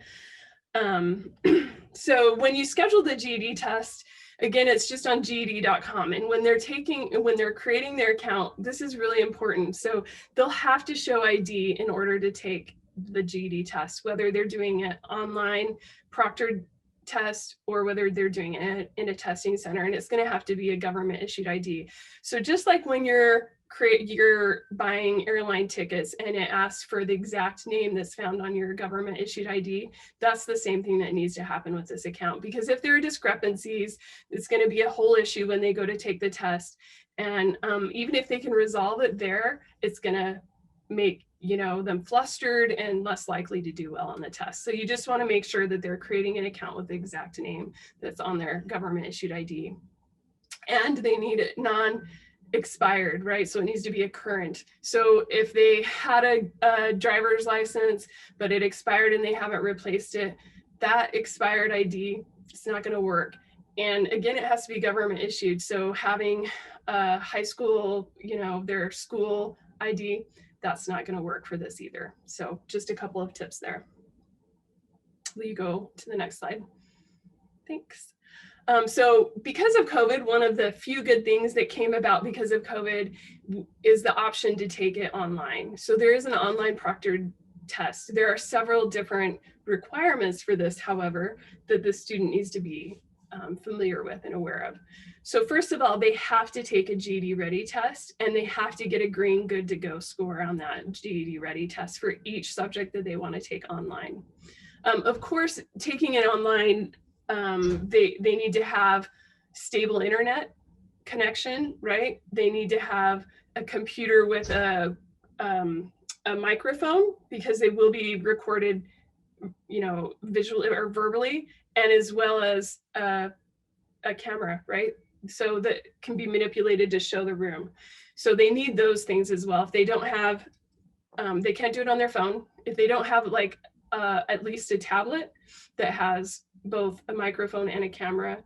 So when you schedule the GED test, again, it's just on GED.com. And when they're creating their account, this is really important. So they'll have to show ID in order to take the GED test, whether they're doing it online, proctored test, or whether they're doing it in a testing center. And it's going to have to be a government issued ID. So just like when you're buying airline tickets and it asks for the exact name that's found on your government issued ID, that's the same thing that needs to happen with this account. Because if there are discrepancies, it's going to be a whole issue when they go to take the test. And even if they can resolve it there, it's going to make, you know, them flustered and less likely to do well on the test. So you just want to make sure that they're creating an account with the exact name that's on their government issued ID. And they need it non-expired, right? So it needs to be a current. So if they had a driver's license, but it expired and they haven't replaced it, that expired ID, it's not going to work. And again, it has to be government issued. So having a high school, you know, their school ID, that's not going to work for this either. So just a couple of tips there. Will you go to the next slide? Thanks. So because of COVID, one of the few good things that came about because of COVID is the option to take it online. So there is an online proctored test. There are several different requirements for this, however, that the student needs to be familiar with and aware of. So first of all, they have to take a GED Ready test, and they have to get a green good to go score on that GED Ready test for each subject that they want to take online. Of course, taking it online, they need to have stable internet connection, right? They need to have a computer with a microphone, because they will be recorded, you know, visually or verbally, and as well as a camera, right? So that can be manipulated to show the room. So they need those things as well. If they don't have, they can't do it on their phone. If they don't have like at least a tablet that has both a microphone and a camera,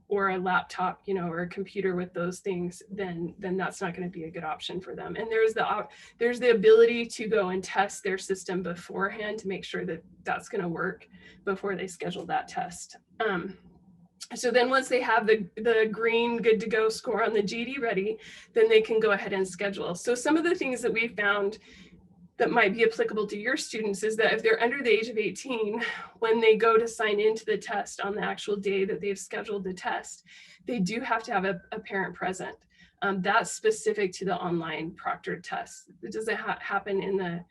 or a laptop, you know, or a computer with those things, then that's not going to be a good option for them. And there's the ability to go and test their system beforehand to make sure that that's going to work before they schedule that test. So then once they have the green good to go score on the GED Ready, then they can go ahead and schedule. So some of the things that we found that might be applicable to your students is that if they're under the age of 18, when they go to sign into the test on the actual day that they've scheduled the test, they do have to have a parent present. That's specific to the online proctored test. It doesn't happen in the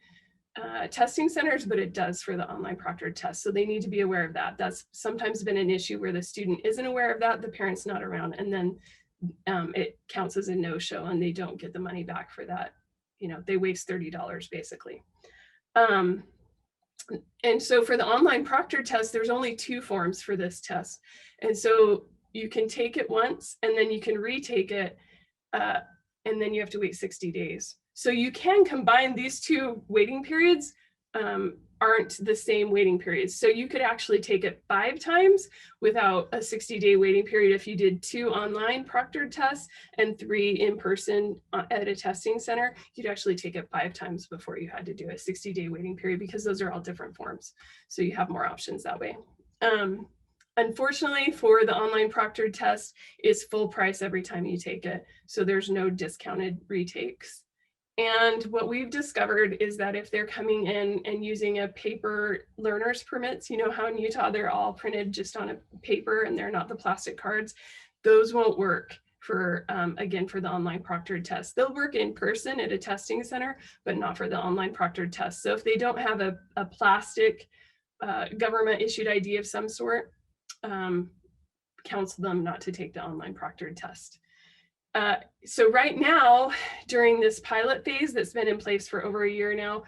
testing centers, but it does for the online proctored test. So they need to be aware of that. That's sometimes been an issue where the student isn't aware of that, the parent's not around, and then it counts as a no-show and they don't get the money back for that. You know, they waste $30 basically. And so for the online proctored test, there's only 2 forms for this test. And so you can take it once and then you can retake it, and then you have to wait 60 days. So you can combine these 2 waiting periods, aren't the same waiting periods. So you could actually take it 5 times without a 60-day waiting period if you did 2 online proctored tests and 3 in person at a testing center. You'd actually take it 5 times before you had to do a 60-day waiting period, because those are all different forms. So you have more options that way. Unfortunately, for the online proctored test, it's full price every time you take it. So there's no discounted retakes. And what we've discovered is that if they're coming in and using a paper learner's permits, you know how in Utah they're all printed just on a paper and they're not the plastic cards, those won't work for, again, for the online proctored test. They'll work in person at a testing center, but not for the online proctored test. So if they don't have a plastic government issued ID of some sort, counsel them not to take the online proctored test. So right now, during this pilot phase that's been in place for over a year now,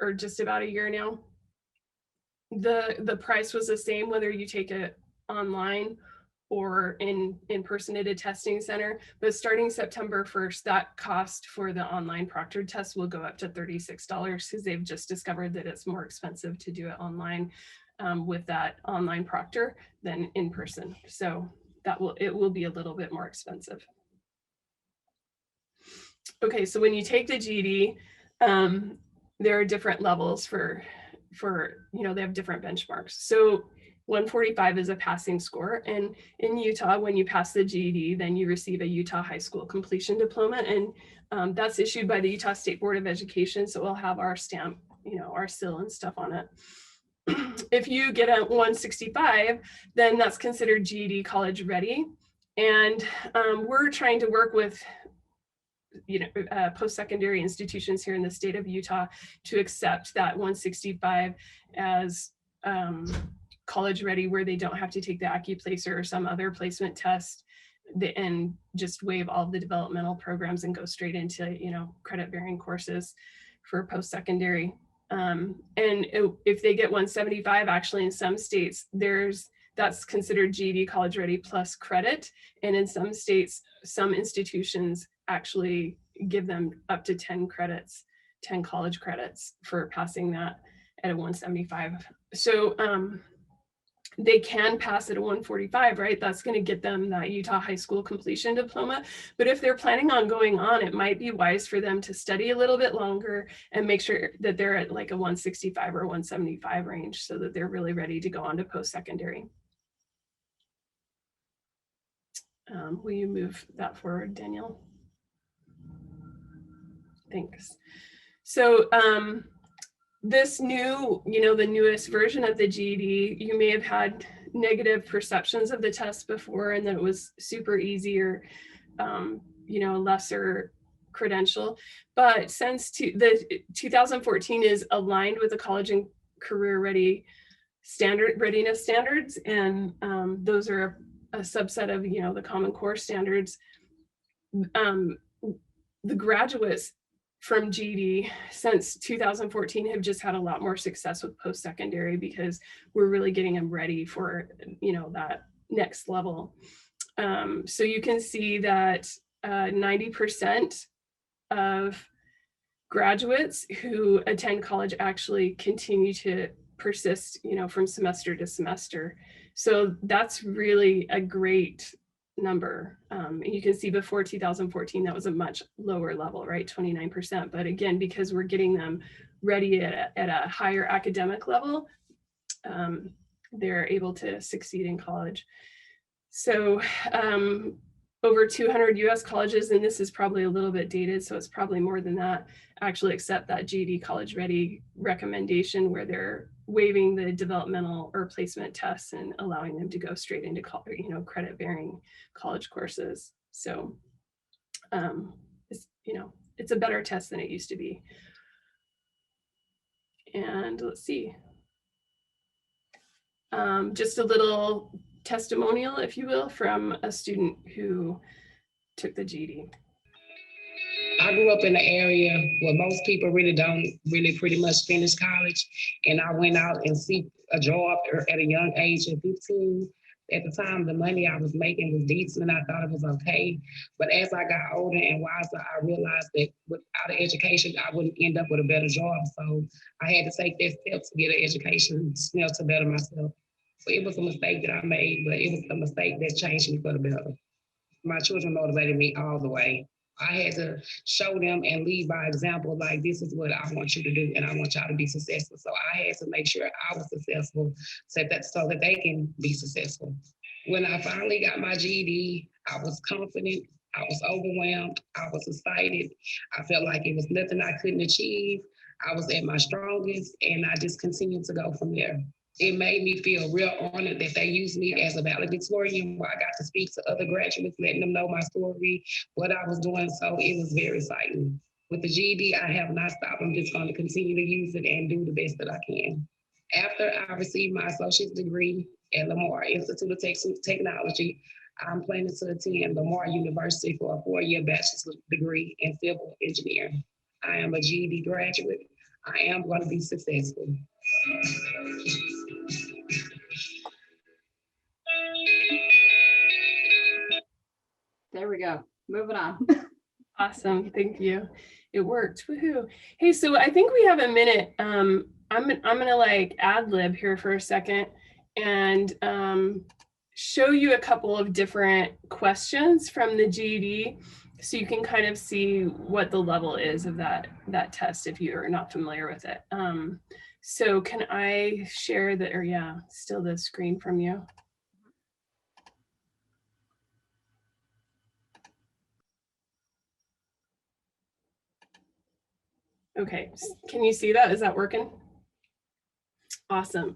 or just about a year now, the price was the same whether you take it online or in person at a testing center. But starting September 1st, that cost for the online proctored test will go up to $36 because they've just discovered that it's more expensive to do it online with that online proctor than in person. So it will be a little bit more expensive. Okay, so when you take the GED, there are different levels for they have different benchmarks. So 145 is a passing score, and in Utah, when you pass the GED, then you receive a Utah high school completion diploma, and that's issued by the Utah State Board of Education, so we'll have our stamp, our seal and stuff on it. If you get a 165, then that's considered GED college ready, and we're trying to work with post-secondary institutions here in the state of Utah to accept that 165 as college ready, where they don't have to take the AccuPlacer or some other placement test and just waive all of the developmental programs and go straight into credit bearing courses for post-secondary. And if they get 175, actually in some states that's considered GED college ready plus credit, and in some states, some institutions actually give them up to 10 credits, 10 college credits for passing that at a 175. So they can pass at a 145, right? That's going to get them that Utah high school completion diploma. But if they're planning on going on, it might be wise for them to study a little bit longer and make sure that they're at like a 165 or 175 range so that they're really ready to go on to post-secondary. Will you move that forward, Danielle? Thanks. So this new, the newest version of the GED, you may have had negative perceptions of the test before and that it was super easy or, lesser credential. But since the 2014 is aligned with the college and career readiness standards, and those are a subset of, the Common Core standards, the graduates from GED since 2014 have just had a lot more success with post-secondary because we're really getting them ready for, that next level. So you can see that 90% of graduates who attend college actually continue to persist, from semester to semester. So that's really a great number. You can see before 2014, that was a much lower level, right? 29%. But again, because we're getting them ready at a higher academic level, they're able to succeed in college. So over 200 US colleges, and this is probably a little bit dated, so it's probably more than that, actually accept that GED college ready recommendation where they're waiving the developmental or placement tests and allowing them to go straight into credit bearing college courses. So it's a better test than it used to be. And let's see, just a little testimonial, if you will, from a student who took the GED. I grew up in an area where most people don't pretty much finish college. And I went out and seek a job at a young age of 15. At the time, the money I was making was decent and I thought it was okay. But as I got older and wiser, I realized that without an education, I wouldn't end up with a better job. So I had to take that step to get an education, to better myself. So it was a mistake that I made, but it was a mistake that changed me for the better. My children motivated me all the way. I had to show them and lead by example, like, this is what I want you to do and I want y'all to be successful. So I had to make sure I was successful so that they can be successful. When I finally got my GED, I was confident, I was overwhelmed. I was excited. I felt like it was nothing I couldn't achieve. I was at my strongest, and I just continued to go from there. It made me feel real honored that they used me as a valedictorian, where I got to speak to other graduates, letting them know my story, what I was doing. So it was very exciting. With the GED, I have not stopped. I'm just going to continue to use it and do the best that I can. After I received my associate's degree at Lamar Institute of Technology, I'm planning to attend Lamar University for a 4-year bachelor's degree in civil engineering. I am a GED graduate. I am going to be successful. There we go. Moving on. Awesome. Thank you. It worked. Woohoo. Hey, so I think we have a minute. I'm gonna like ad lib here for a second and show you a couple of different questions from the GED, so you can kind of see what the level is of that test if you're not familiar with it. So can I share the, or yeah, still the screen from you? Okay, can you see that? Is that working? Awesome.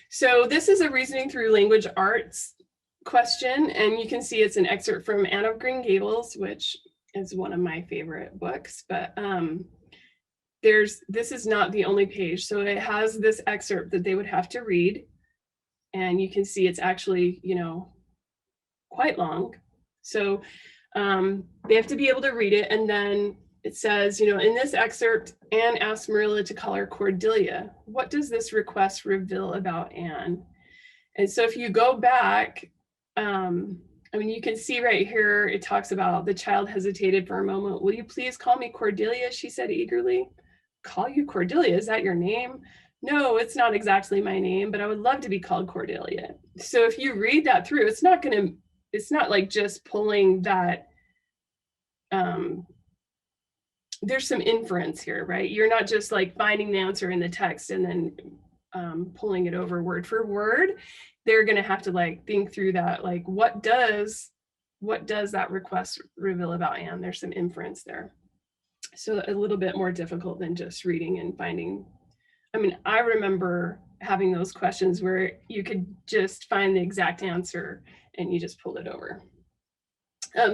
So this is a reasoning through language arts question, and you can see it's an excerpt from Anne of Green Gables, which is one of my favorite books, but this is not the only page. So it has this excerpt that they would have to read, and you can see it's actually, you know, quite long. So they have to be able to read it, and then it says, you know, in this excerpt, Anne asked Marilla to call her Cordelia. What does this request reveal about Anne? And so if you go back, I mean, you can see right here, it talks about the child hesitated for a moment. Will you please call me Cordelia? She said eagerly. Call you Cordelia? Is that your name? No, it's not exactly my name, but I would love to be called Cordelia. So if you read that through, it's not like just pulling that, there's some inference here, right? You're not just like finding the answer in the text and then pulling it over word for word. They're going to have to like think through that, like what does that request reveal about Anne? There's some inference there. So a little bit more difficult than just reading and finding. I mean, I remember having those questions where you could just find the exact answer and you just pulled it over.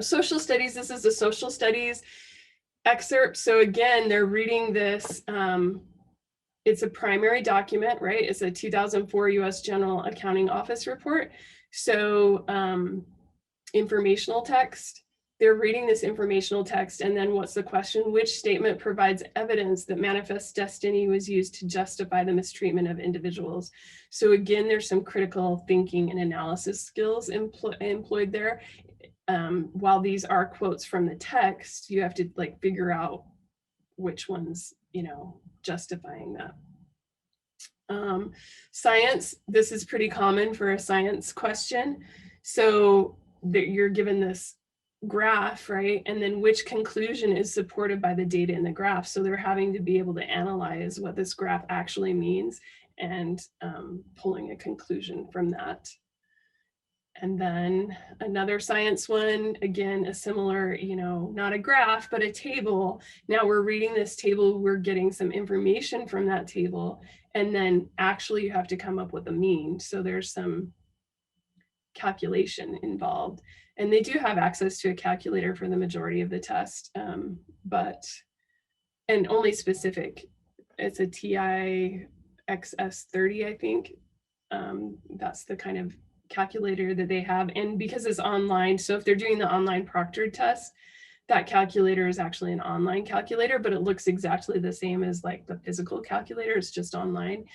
Social studies, this is a social studies excerpt. So again, they're reading this, it's a primary document, right? It's a 2004 US General Accounting Office report. So informational text, they're reading this informational text, and then what's the question? Which statement provides evidence that manifest destiny was used to justify the mistreatment of individuals? So again, there's some critical thinking and analysis skills employed there. While these are quotes from the text, you have to like figure out which one's, you know, justifying that. Science, this is pretty common for a science question. So you're given this graph, right? And then which conclusion is supported by the data in the graph? So they're having to be able to analyze what this graph actually means and pulling a conclusion from that. And then another science one, again, a similar, you know, not a graph, but a table. Now we're reading this table, we're getting some information from that table, and then actually you have to come up with a mean. So there's some calculation involved. And they do have access to a calculator for the majority of the test, and only specific. It's a TI XS30, I think. That's the kind of calculator that they have, and because it's online, so if they're doing the online Proctored test, that calculator is actually an online calculator, but it looks exactly the same as like the physical calculator. It's just online.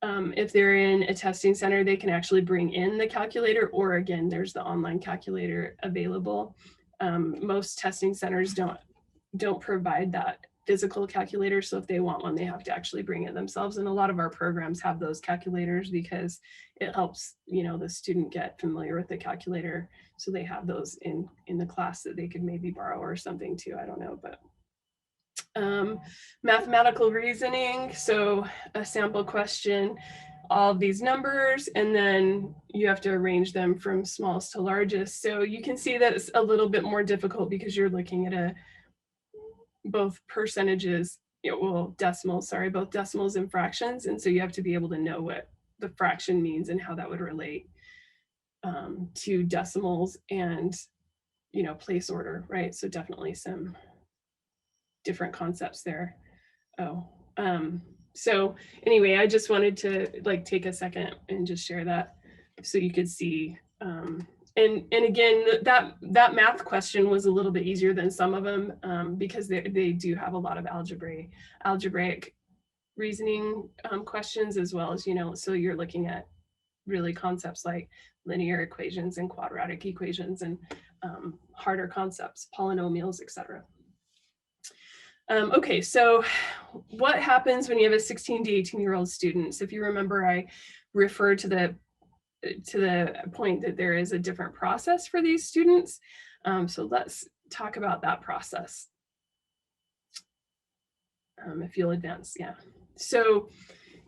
If they're in a testing center, they can actually bring in the calculator, or again, there's the online calculator available. Most testing centers don't provide that physical calculator, so if they want one, they have to actually bring it themselves. And a lot of our programs have those calculators because it helps, you know, the student get familiar with the calculator, so they have those in the class that they could maybe borrow or something too. I don't know, but mathematical reasoning. So a sample question all of these numbers, and then you have to arrange them from smallest to largest. So you can see that it's a little bit more difficult because you're looking at both percentages, well, decimals, sorry, both decimals and fractions. And so you have to be able to know what the fraction means and how that would relate to decimals and, place order, right? So definitely some different concepts there. So anyway, I just wanted to take a second and just share that so you could see. And again, that math question was a little bit easier than some of them because they do have a lot of algebraic reasoning questions, as well as, so you're looking at really concepts like linear equations and quadratic equations and harder concepts, polynomials, etc. Okay, so what happens when you have a 16 to 18-year-old student? So if you remember, I referred to the point that there is a different process for these students. So let's talk about that process. If you'll advance, yeah. So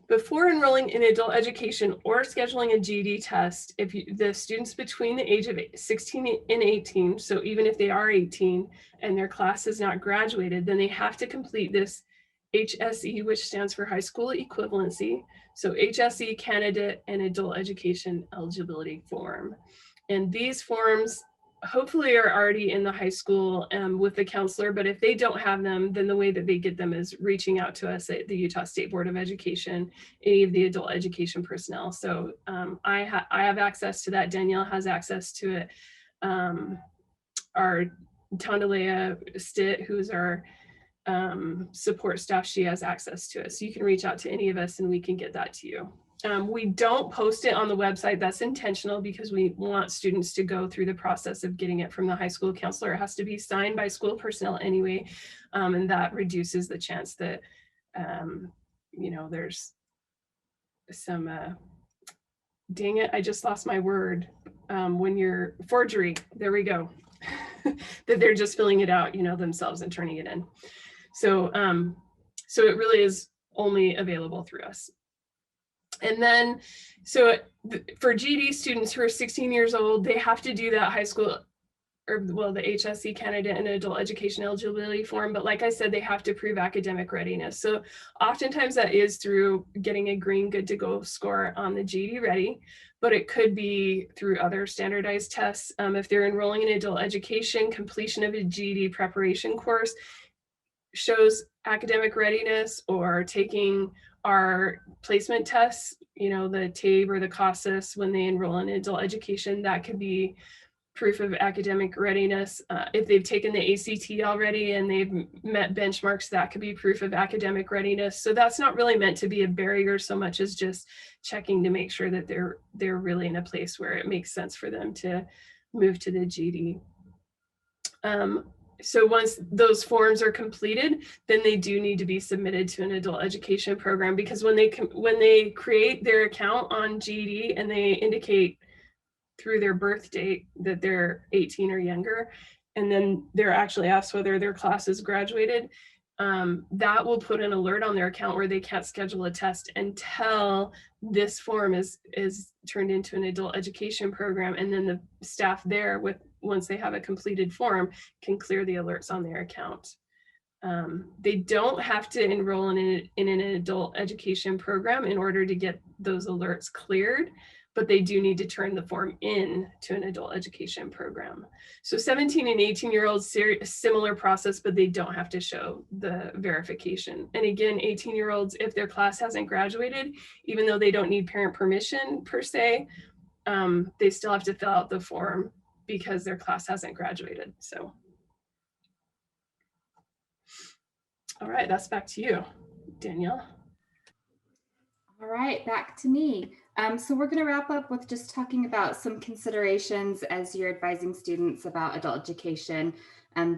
before enrolling in adult education or scheduling a GED test, if the students between the age of 16 and 18, so even if they are 18 and their class is not graduated, then they have to complete this HSE, which stands for high school equivalency. So HSE candidate and adult education eligibility form. And these forms hopefully are already in the high school with the counselor, but if they don't have them, then the way that they get them is reaching out to us at the Utah State Board of Education, any of the adult education personnel. So I have access to that. Danielle has access to it. Our Tondalea Stitt, who's our support staff, she has access to it. So you can reach out to any of us and we can get that to you. We don't post it on the website. That's intentional because we want students to go through the process of getting it from the high school counselor. It has to be signed by school personnel anyway, and that reduces the chance that, there's some, dang it, I just lost my word. When you're forgery, there we go, that they're just filling it out, themselves and turning it in. So, so it really is only available through us. And then, so for GED students who are 16 years old, they have to do that high school, or well, the HSE candidate and adult education eligibility form. But like I said, they have to prove academic readiness. So oftentimes that is through getting a green good to go score on the GED Ready, but it could be through other standardized tests. If they're enrolling in adult education, completion of a GED preparation course shows academic readiness, or taking our placement tests, the TABE or the CASAS when they enroll in adult education, that could be proof of academic readiness. If they've taken the ACT already and they've met benchmarks, that could be proof of academic readiness. So that's not really meant to be a barrier so much as just checking to make sure that they're really in a place where it makes sense for them to move to the GED. So once those forms are completed, then they do need to be submitted to an adult education program, because when they create their account on GED and they indicate through their birth date that they're 18 or younger, and then they're actually asked whether their class is graduated, that will put an alert on their account where they can't schedule a test until this form is turned into an adult education program, and then the staff there, once they have a completed form, can clear the alerts on their account. They don't have to enroll in an adult education program in order to get those alerts cleared, but they do need to turn the form in to an adult education program. So 17 and 18-year-olds, similar process, but they don't have to show the verification. And again, 18-year-olds, if their class hasn't graduated, even though they don't need parent permission per se, they still have to fill out the form because their class hasn't graduated. So, all right, that's back to you, Danielle. All right, back to me. So we're going to wrap up with just talking about some considerations as you're advising students about adult education,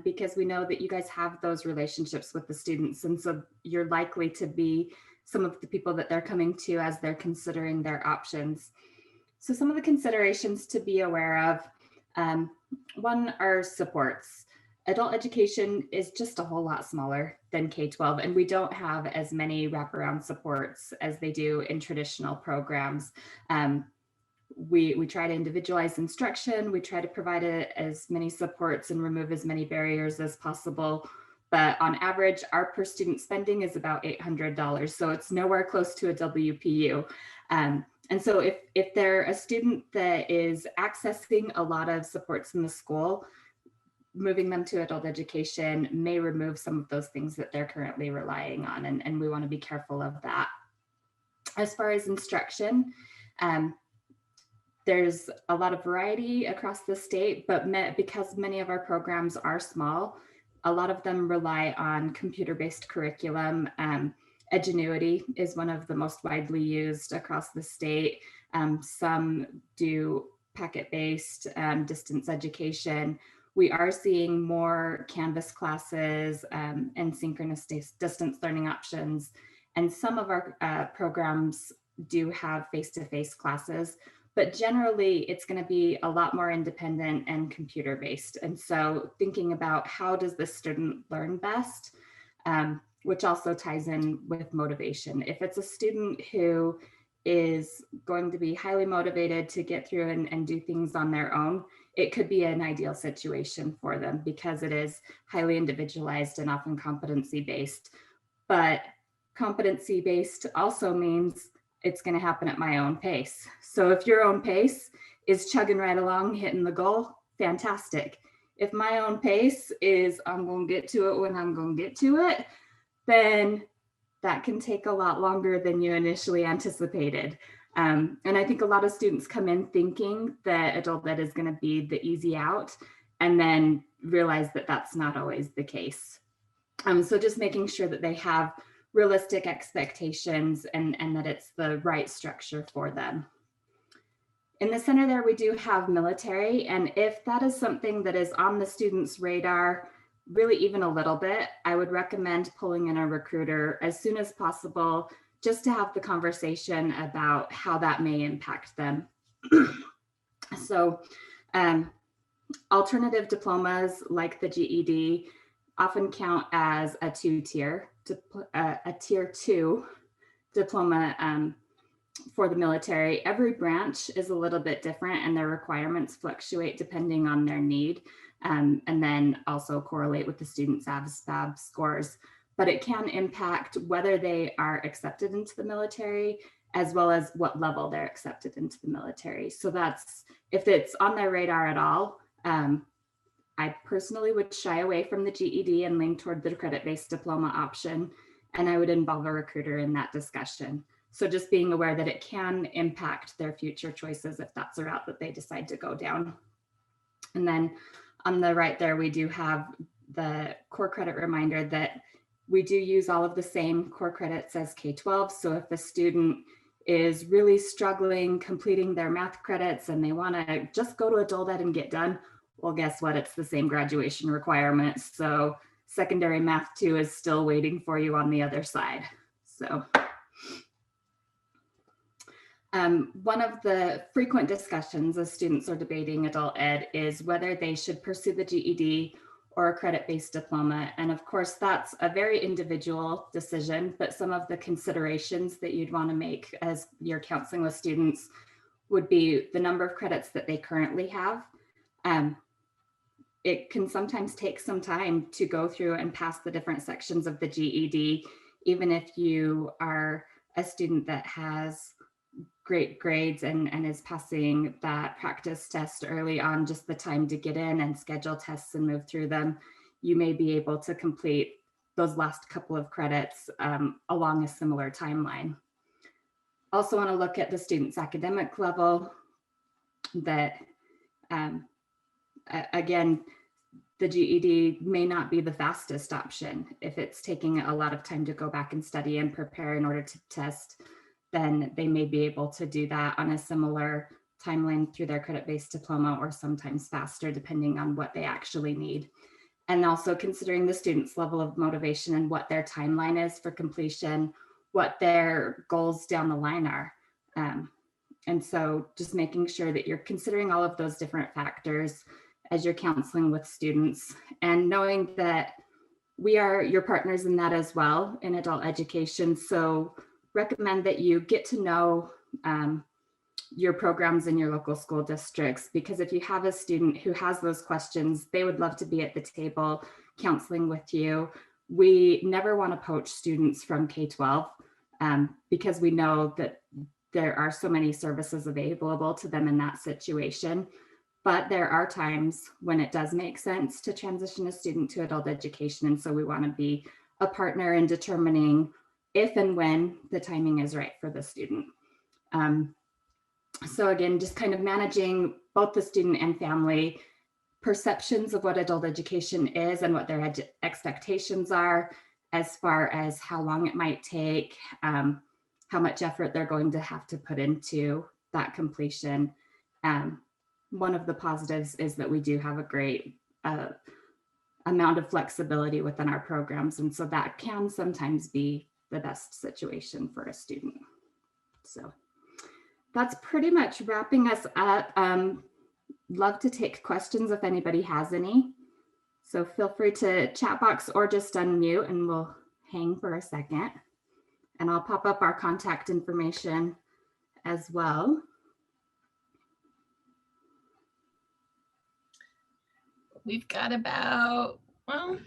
because we know that you guys have those relationships with the students, and so you're likely to be some of the people that they're coming to as they're considering their options. So some of the considerations to be aware of, one are supports. Adult education is just a whole lot smaller than K-12, and we don't have as many wraparound supports as they do in traditional programs. We try to individualize instruction. We try to provide as many supports and remove as many barriers as possible. But on average, our per student spending is about $800. So it's nowhere close to a WPU. And so if they're a student that is accessing a lot of supports in the school, moving them to adult education may remove some of those things that they're currently relying on. And we want to be careful of that. As far as instruction, there's a lot of variety across the state, but because many of our programs are small, a lot of them rely on computer-based curriculum. Edgenuity is one of the most widely used across the state. Some do packet-based distance education. We are seeing more Canvas classes and synchronous distance learning options. And some of our programs do have face-to-face classes, but generally it's going to be a lot more independent and computer-based. And so thinking about how does the student learn best, which also ties in with motivation. If it's a student who is going to be highly motivated to get through and do things on their own, it could be an ideal situation for them because it is highly individualized and often competency-based. But competency-based also means it's going to happen at my own pace. So if your own pace is chugging right along, hitting the goal, fantastic. If my own pace is I'm going to get to it when I'm going to get to it, then that can take a lot longer than you initially anticipated. And I think a lot of students come in thinking that adult ed is going to be the easy out and then realize that that's not always the case. So just making sure that they have realistic expectations and that it's the right structure for them. In the center there, we do have military. And if that is something that is on the student's radar, really even a little bit, I would recommend pulling in a recruiter as soon as possible, just to have the conversation about how that may impact them. So alternative diplomas like the GED often count as a tier 2 diploma for the military. Every branch is a little bit different and their requirements fluctuate depending on their need, and then also correlate with the student's ASVAB scores. But it can impact whether they are accepted into the military as well as what level they're accepted into the military. So that's, if it's on their radar at all, I personally would shy away from the GED and lean toward the credit-based diploma option, and I would involve a recruiter in that discussion. So just being aware that it can impact their future choices if that's a route that they decide to go down. And then on the right there, we do have the core credit reminder that we do use all of the same core credits as K-12. So if a student is really struggling completing their math credits and they want to just go to adult ed and get done, well, guess what? It's the same graduation requirements. So secondary math 2 is still waiting for you on the other side. So one of the frequent discussions as students are debating adult ed is whether they should pursue the GED or a credit-based diploma. And of course, that's a very individual decision, but some of the considerations that you'd want to make as you're counseling with students would be the number of credits that they currently have. It can sometimes take some time to go through and pass the different sections of the GED, even if you are a student that has great grades and is passing that practice test early on, just the time to get in and schedule tests and move through them, you may be able to complete those last couple of credits along a similar timeline. Also want to look at the student's academic level. That again, the GED may not be the fastest option. If it's taking a lot of time to go back and study and prepare in order to test, then they may be able to do that on a similar timeline through their credit-based diploma, or sometimes faster depending on what they actually need. And also considering the student's level of motivation and what their timeline is for completion, what their goals down the line are. And so just making sure that you're considering all of those different factors as you're counseling with students, and knowing that we are your partners in that as well in adult education. So recommend that you get to know your programs in your local school districts, because if you have a student who has those questions, they would love to be at the table counseling with you. We never want to poach students from K-12 because we know that there are so many services available to them in that situation. But there are times when it does make sense to transition a student to adult education. And so we want to be a partner in determining if and when the timing is right for the student. So again, just kind of managing both the student and family perceptions of what adult education is and what their expectations are, as far as how long it might take, how much effort they're going to have to put into that completion. One of the positives is that we do have a great amount of flexibility within our programs. And so that can sometimes be the best situation for a student. So that's pretty much wrapping us up. Love to take questions if anybody has any. So feel free to chat box or just unmute and we'll hang for a second. And I'll pop up our contact information as well. We've got about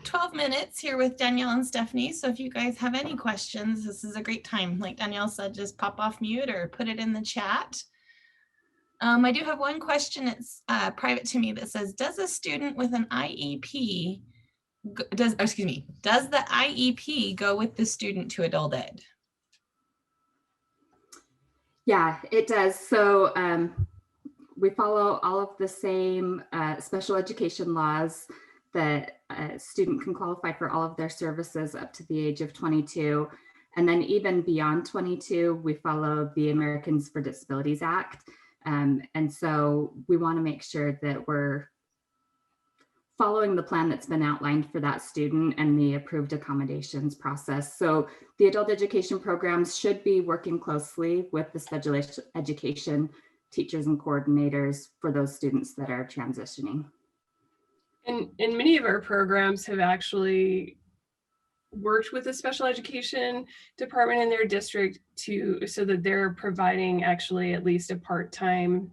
12 minutes here with Danielle and Stephanie. So if you guys have any questions, this is a great time. Like Danielle said, just pop off mute or put it in the chat. I do have one question. It's private to me that says, does a student with an IEP, does the IEP go with the student to adult ed? Yeah, it does. So we follow all of the same special education laws that a student can qualify for all of their services up to the age of 22. And then even beyond 22, we follow the Americans with Disabilities Act. And so we want to make sure that we're following the plan that's been outlined for that student and the approved accommodations process. So the adult education programs should be working closely with the special education teachers and coordinators for those students that are transitioning. And many of our programs have actually worked with the special education department in their district so that they're providing actually at least a part-time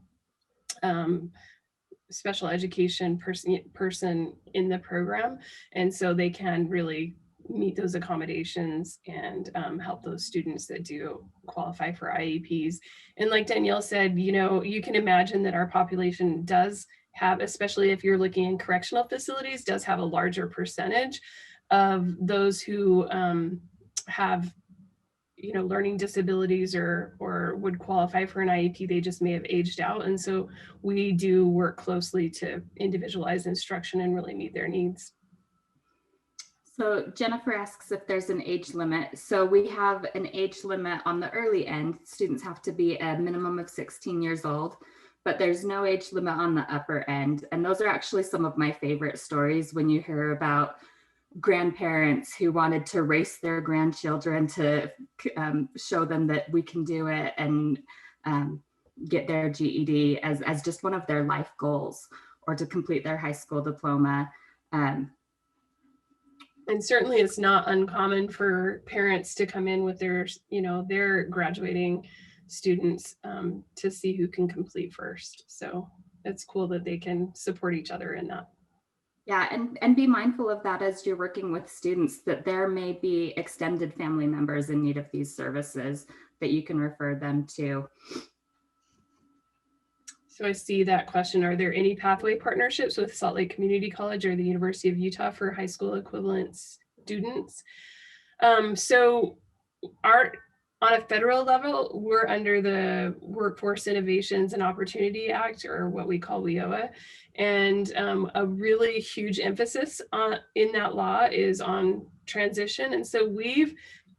special education person in the program. And so they can really meet those accommodations and help those students that do qualify for IEPs. And like Danielle said, you can imagine that our population does have, especially if you're looking in correctional facilities, does have a larger percentage of those who have learning disabilities or would qualify for an IEP. They just may have aged out. And so we do work closely to individualize instruction and really meet their needs. So Jennifer asks if there's an age limit. So we have an age limit on the early end. Students have to be a minimum of 16 years old, but there's no age limit on the upper end. And those are actually some of my favorite stories when you hear about grandparents who wanted to race their grandchildren to show them that we can do it and get their GED as just one of their life goals, or to complete their high school diploma. And certainly it's not uncommon for parents to come in with their graduating students to see who can complete first. So it's cool that they can support each other in that. Yeah, and be mindful of that as you're working with students, that there may be extended family members in need of these services that you can refer them to. So I see that question. Are there any pathway partnerships with Salt Lake Community College or the University of Utah for high school equivalent students? So on a federal level, we're under the Workforce Innovations and Opportunity Act, or what we call WIOA. And a really huge emphasis in that law is on transition. And so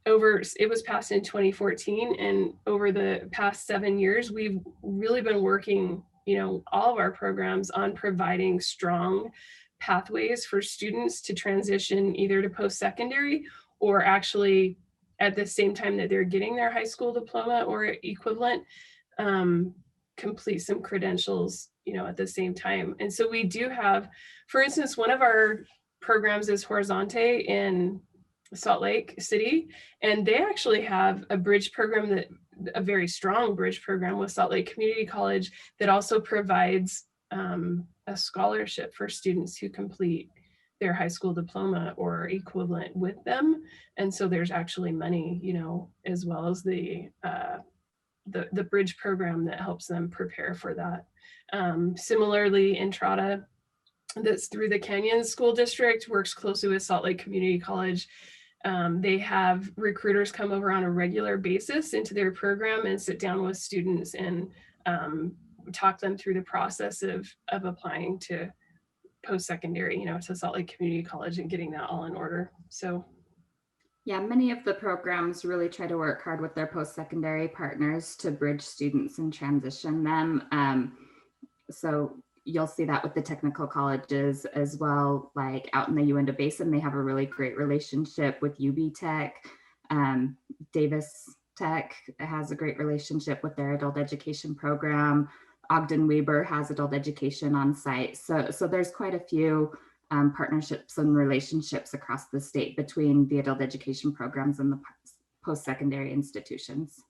it was passed in 2014, and over the past 7 years, we've really been working, all of our programs on providing strong pathways for students to transition either to post-secondary or actually at the same time that they're getting their high school diploma or equivalent, complete some credentials at the same time. And so we do have, for instance, one of our programs is Horizonte in Salt Lake City, and they actually have a bridge program, a very strong bridge program with Salt Lake Community College that also provides a scholarship for students who complete their high school diploma or equivalent with them. And so there's actually money, as well as the bridge program that helps them prepare for that. Similarly, Entrada, that's through the Canyon School District, works closely with Salt Lake Community College. They have recruiters come over on a regular basis into their program and sit down with students and talk them through the process of applying to post-secondary, to Salt Lake Community College and getting that all in order. So yeah, many of the programs really try to work hard with their post-secondary partners to bridge students and transition them. So you'll see that with the technical colleges as well, like out in the Uinta Basin, they have a really great relationship with UB Tech. Davis Tech has a great relationship with their adult education program. Ogden Weber has adult education on site. So there's quite a few partnerships and relationships across the state between the adult education programs and the post-secondary institutions.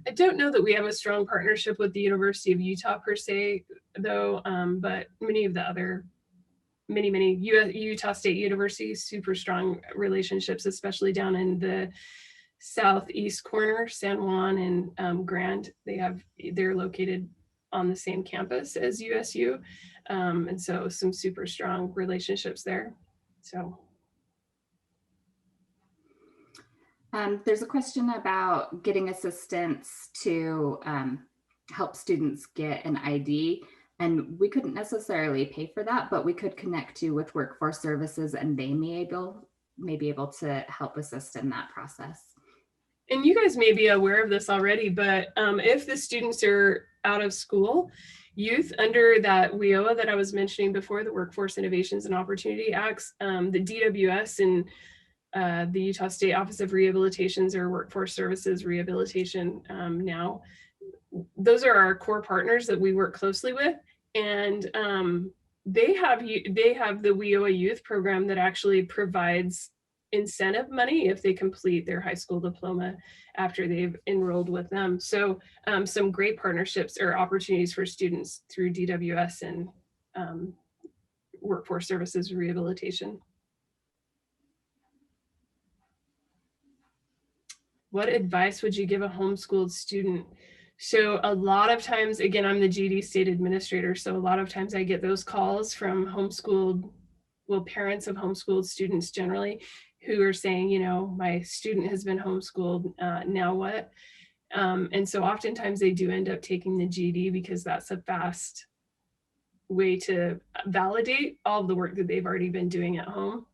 I don't know that we have a strong partnership with the University of Utah per se, though, but many of the other, many Utah State universities, super strong relationships, especially down in the southeast corner, San Juan and Grand. They're located on the same campus as USU. And so some super strong relationships there. So. There's a question about getting assistance to help students get an ID. And we couldn't necessarily pay for that, but we could connect you with workforce services and they may be able to help assist in that process. And you guys may be aware of this already, but if the students are out of school, youth under that WIOA that I was mentioning before, the Workforce Innovations and Opportunity Acts, the DWS and the Utah State Office of Rehabilitations or Workforce Services Rehabilitation now, those are our core partners that we work closely with. And they have the WIOA youth program that actually provides incentive money if they complete their high school diploma after they've enrolled with them. So some great partnerships or opportunities for students through DWS and Workforce Services Rehabilitation. What advice would you give a homeschooled student? So a lot of times, again, I'm the GED State Administrator, so a lot of times I get those calls from parents of homeschooled students generally, who are saying, my student has been homeschooled, now what? And so oftentimes they do end up taking the GED because that's a fast way to validate all of the work that they've already been doing at home.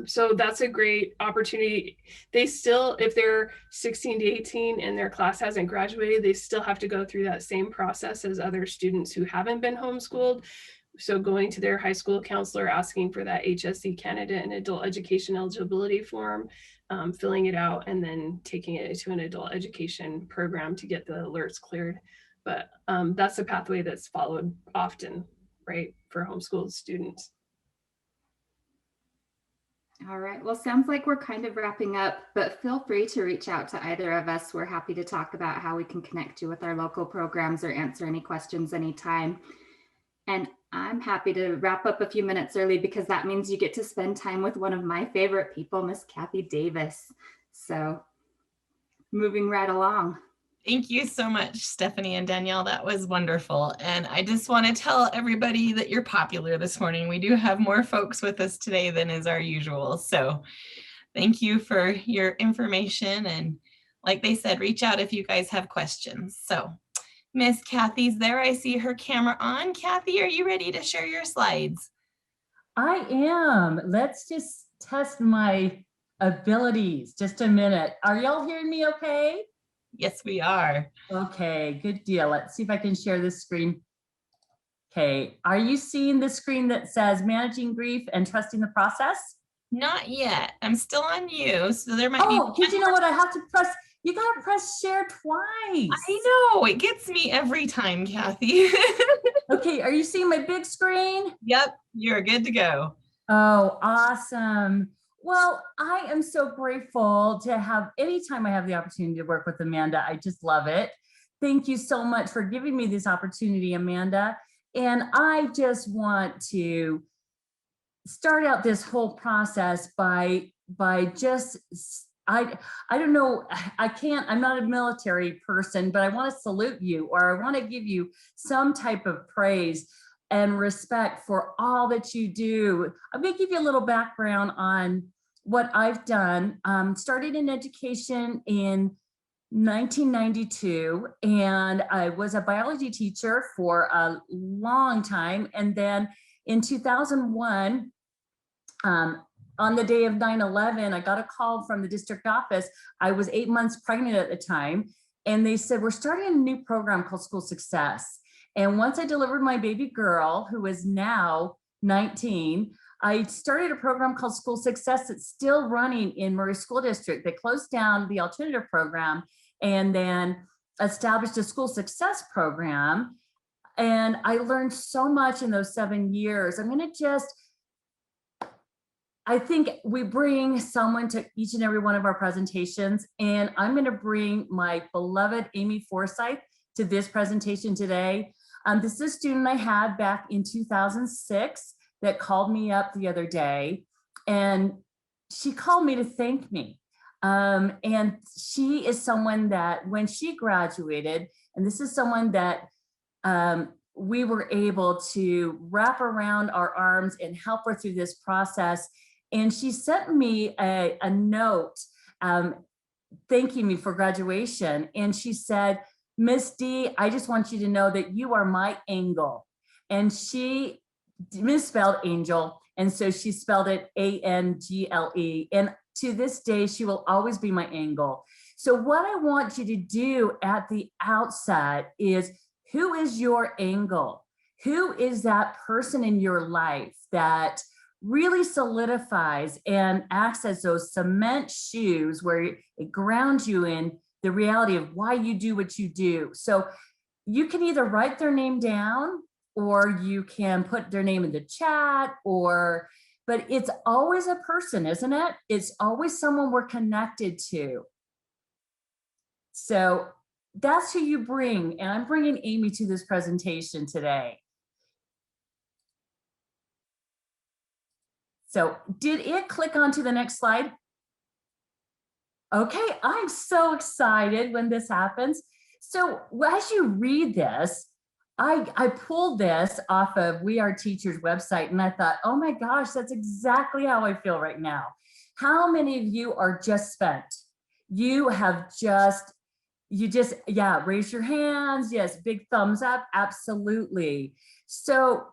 So that's a great opportunity. They still, if they're 16 to 18 and their class hasn't graduated, they still have to go through that same process as other students who haven't been homeschooled. So going to their high school counselor, asking for that HSE candidate and adult education eligibility form, filling it out, and then taking it to an adult education program to get the alerts cleared. But that's a pathway that's followed often, right, for homeschooled students. All right, well, sounds like we're kind of wrapping up, but feel free to reach out to either of us. We're happy to talk about how we can connect you with our local programs or answer any questions anytime. And I'm happy to wrap up a few minutes early because that means you get to spend time with one of my favorite people, Miss Cathy Davis. So moving right along. Thank you so much, Stephanie and Danielle. That was wonderful. And I just want to tell everybody that you're popular this morning. We do have more folks with us today than is our usual. So thank you for your information. And like they said, reach out if you guys have questions. So Miss Cathy's there. I see her camera on. Cathy, are you ready to share your slides? I am. Let's just test my abilities. Just a minute. Are y'all hearing me okay? Yes, we are. Okay, good deal. Let's see if I can share this screen. Okay, are you seeing the screen that says managing grief and trusting the process? Not yet. I'm still on you, so there might be. Oh, did you know what? I have to press You got to press share twice. I know, it gets me every time, Cathy. Okay, are you seeing my big screen? Yep, you're good to go. Oh, awesome. Well, I am so grateful to have, anytime I have the opportunity to work with Amanda, I just love it. Thank you so much for giving me this opportunity, Amanda. And I just want to start out this whole process by just, I don't know, I'm not a military person, but I want to salute you, or I want to give you some type of praise and respect for all that you do. I'm going to give you a little background on what I've done. Started in education in 1992, and I was a biology teacher for a long time. And then in 2001, on the day of 9/11, I got a call from the district office. I was 8 months pregnant at the time, and they said, we're starting a new program called School Success. And once I delivered my baby girl, who is now 19, I started a program called School Success that's still running in Murray School District. They closed down the alternative program and then established a School Success program. And I learned so much in those 7 years. I think we bring someone to each and every one of our presentations, and I'm going to bring my beloved Amy Forsyth to this presentation today. This is a student I had back in 2006 that called me up the other day, and she called me to thank me. And she is someone that when she graduated, and this is someone that we were able to wrap around our arms and help her through this process. And she sent me a note thanking me for graduation. And she said, Miss D, I just want you to know that you are my angel. And she misspelled angel. And so she spelled it A-N-G-L-E. And to this day, she will always be my angel. So what I want you to do at the outset is, who is your angel? Who is that person in your life that really solidifies and acts as those cement shoes where it grounds you in the reality of why you do what you do? So you can either write their name down, or you can put their name in the chat, but it's always a person, isn't it? It's always someone we're connected to. So that's who you bring. And I'm bringing Amy to this presentation today. So did it click onto the next slide? Okay, I'm so excited when this happens. So as you read this, I pulled this off of We Are Teachers website, and I thought, oh my gosh, that's exactly how I feel right now. How many of you are just spent? You just, yeah, raise your hands. Yes, big thumbs up, absolutely. So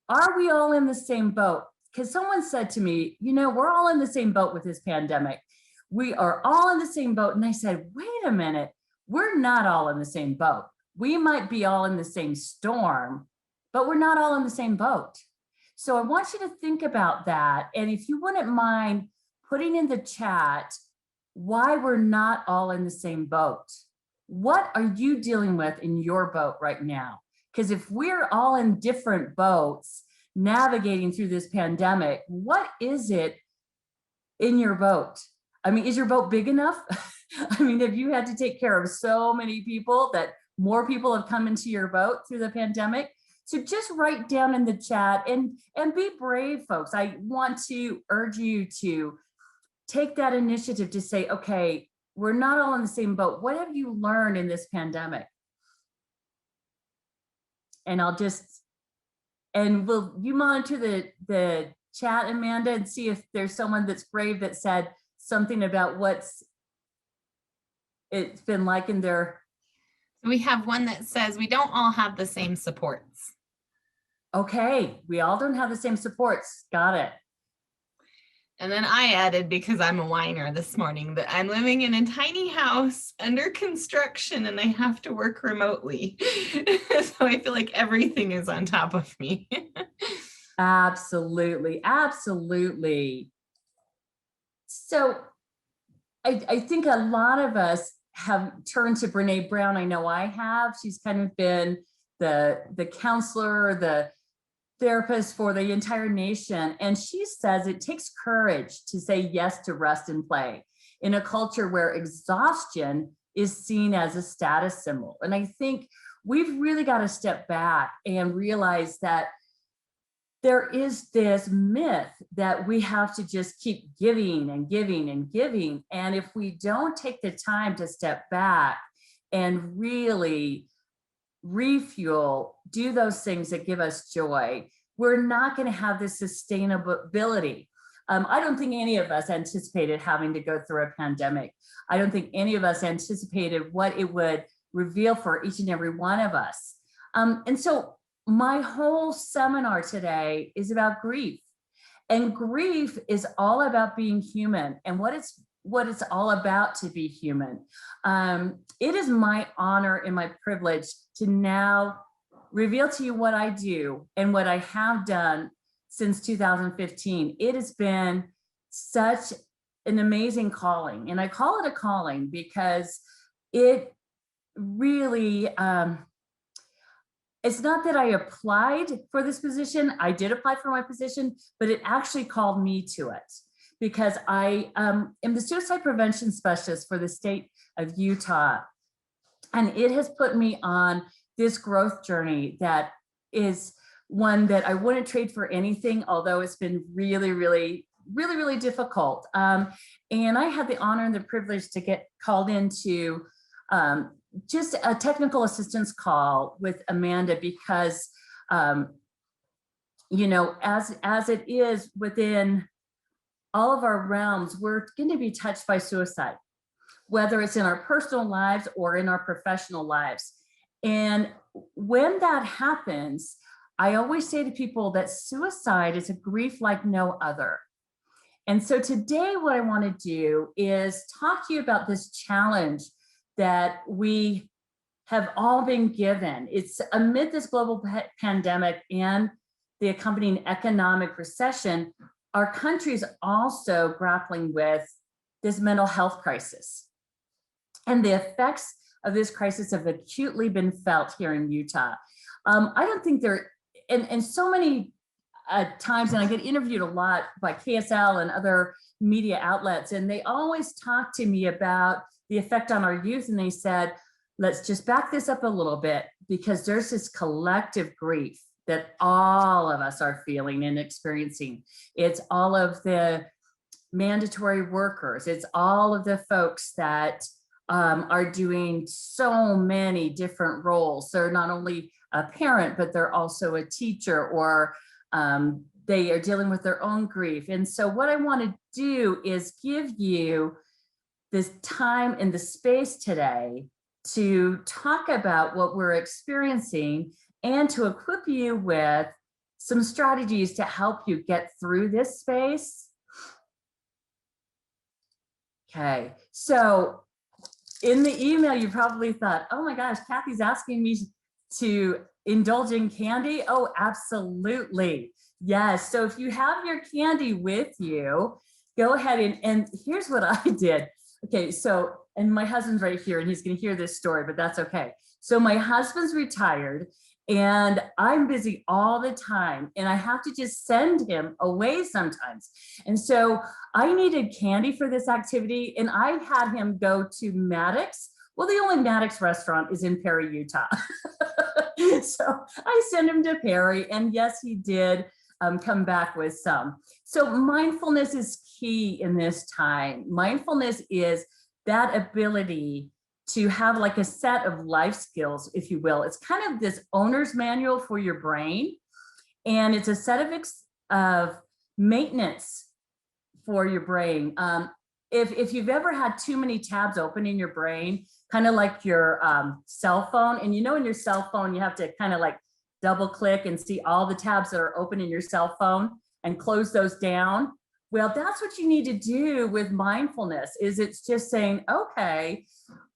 are we all in the same boat? Because someone said to me, you know, we're all in the same boat with this pandemic. We are all in the same boat. And I said, wait a minute, we're not all in the same boat. We might be all in the same storm, but we're not all in the same boat. So I want you to think about that. And if you wouldn't mind putting in the chat why we're not all in the same boat. What are you dealing with in your boat right now? Because if we're all in different boats navigating through this pandemic, what is it in your boat? I mean, is your boat big enough? I mean, have you had to take care of so many people that more people have come into your boat through the pandemic? So just write down in the chat and be brave, folks. I want to urge you to take that initiative to say, okay, we're not all in the same boat. What have you learned in this pandemic? And will you monitor the chat, Amanda, and see if there's someone that's brave that said something about what's it's been like in their. We have one that says we don't all have the same supports. Okay, we all don't have the same supports. Got it. And then I added, because I'm a whiner this morning, that I'm living in a tiny house under construction and I have to work remotely. So I feel like everything is on top of me. Absolutely. Absolutely. So I think a lot of us have turned to Brene Brown. I know I have. She's kind of been the counselor, the therapist for the entire nation. And she says it takes courage to say yes to rest and play in a culture where exhaustion is seen as a status symbol. And I think we've really got to step back and realize that there is this myth that we have to just keep giving and giving and giving. And if we don't take the time to step back and really refuel, do those things that give us joy, we're not going to have this sustainability. I don't think any of us anticipated having to go through a pandemic. I don't think any of us anticipated what it would reveal for each and every one of us. And so my whole seminar today is about grief. And grief is all about being human and what it's all about to be human. It is my honor and my privilege to now reveal to you what I do and what I have done since 2015. It has been such an amazing calling. And I call it a calling because it really, it's not that I applied for this position. I did apply for my position, but it actually called me to it because I am the suicide prevention specialist for the state of Utah. And it has put me on this growth journey that is one that I wouldn't trade for anything, although it's been really, really, really, really difficult. And I had the honor and the privilege to get called into just a technical assistance call with Amanda because, you know, as it is within all of our realms, we're going to be touched by suicide, whether it's in our personal lives or in our professional lives. And when that happens, I always say to people that suicide is a grief like no other. And so today what I want to do is talk to you about this challenge that we have all been given. It's amid this global pandemic and the accompanying economic recession, our country's also grappling with this mental health crisis. And the effects of this crisis have acutely been felt here in Utah. I don't think there, and so many times, and I get interviewed a lot by KSL and other media outlets, and they always talk to me about the effect on our youth. And they said, let's just back this up a little bit because there's this collective grief that all of us are feeling and experiencing. It's all of the mandatory workers. It's all of the folks that are doing so many different roles. They're not only a parent, but they're also a teacher, or they are dealing with their own grief. And so what I want to do is give you this time and the space today to talk about what we're experiencing and to equip you with some strategies to help you get through this space. Okay, so in the email, you probably thought, oh my gosh, Cathy's asking me to indulge in candy. Oh, absolutely. Yes. So if you have your candy with you, go ahead and here's what I did. Okay. So, and my husband's right here and he's going to hear this story, but that's okay. So my husband's retired and I'm busy all the time and I have to just send him away sometimes. And so I needed candy for this activity and I had him go to Maddox. Well, the only Maddox restaurant is in Perry, Utah. So I sent him to Perry and yes, he did come back with some. So mindfulness is key in this time. Mindfulness is that ability to have like a set of life skills, if you will. It's kind of this owner's manual for your brain. And it's a set of maintenance for your brain. If you've ever had too many tabs open in your brain, kind of like your cell phone, and you know in your cell phone, you have to kind of like double click and see all the tabs that are open in your cell phone and close those down. Well, that's what you need to do with mindfulness, is it's just saying, okay,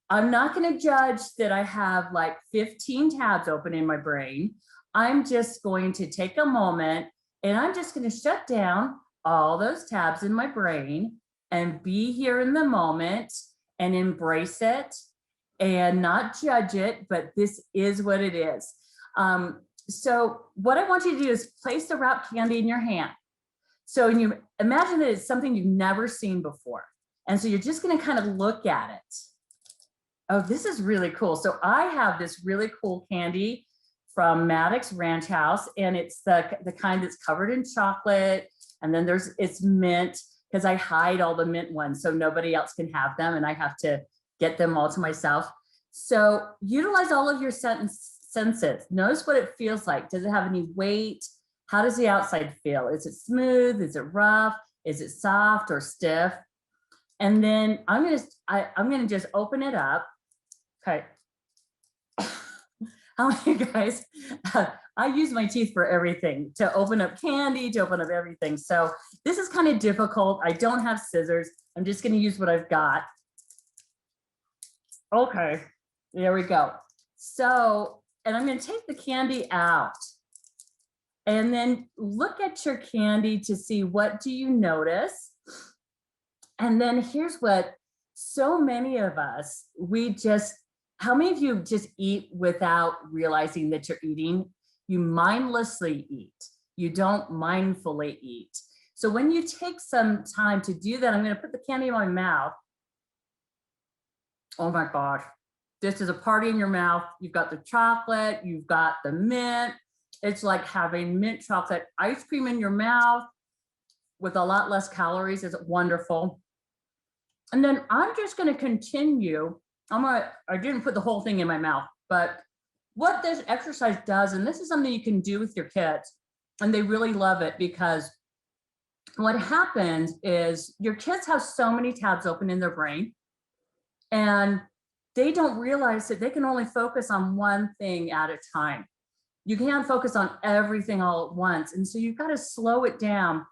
I'm not going to judge that I have like 15 tabs open in my brain. I'm just going to take a moment and I'm just going to shut down all those tabs in my brain and be here in the moment and embrace it and not judge it, but this is what it is. So what I want you to do is place the wrapped candy in your hand. So you imagine that it's something you've never seen before. And so you're just going to kind of look at it. Oh, this is really cool. So I have this really cool candy from Maddox Ranch House, and it's the kind that's covered in chocolate. And then it's mint, because I hide all the mint ones so nobody else can have them, and I have to get them all to myself. So utilize all of your senses. Notice what it feels like. Does it have any weight? How does the outside feel? Is it smooth? Is it rough? Is it soft or stiff? And then I'm gonna just open it up. Okay. How many of you guys? I use my teeth for everything, to open up candy, to open up everything. So this is kind of difficult. I don't have scissors. I'm just gonna use what I've got. Okay, there we go. So, and I'm gonna take the candy out. And then look at your candy to see, what do you notice? And then here's what so many of us, how many of you just eat without realizing that you're eating? You mindlessly eat. You don't mindfully eat. So when you take some time to do that, I'm going to put the candy in my mouth. Oh my gosh, this is a party in your mouth. You've got the chocolate, you've got the mint. It's like having mint chocolate ice cream in your mouth with a lot less calories. It's wonderful. And then I'm just going to continue. I didn't put the whole thing in my mouth, but what this exercise does, and this is something you can do with your kids, and they really love it, because what happens is your kids have so many tabs open in their brain, and they don't realize that they can only focus on one thing at a time. You can't focus on everything all at once. And so you've got to slow it down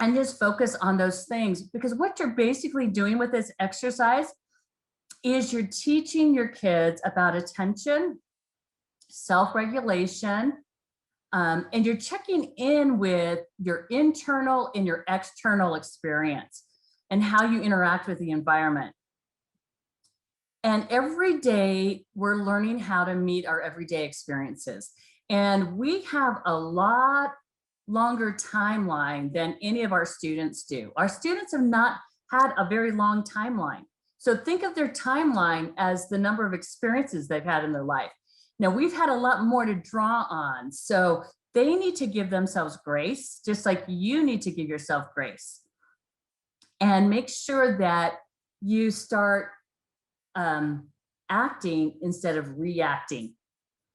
and just focus on those things, because what you're basically doing with this exercise is you're teaching your kids about attention, self-regulation, and you're checking in with your internal and your external experience and how you interact with the environment. And every day we're learning how to meet our everyday experiences. And we have a lot longer timeline than any of our students do. Our students have not had a very long timeline. So think of their timeline as the number of experiences they've had in their life. Now, we've had a lot more to draw on. So they need to give themselves grace, just like you need to give yourself grace. And make sure that you start acting instead of reacting.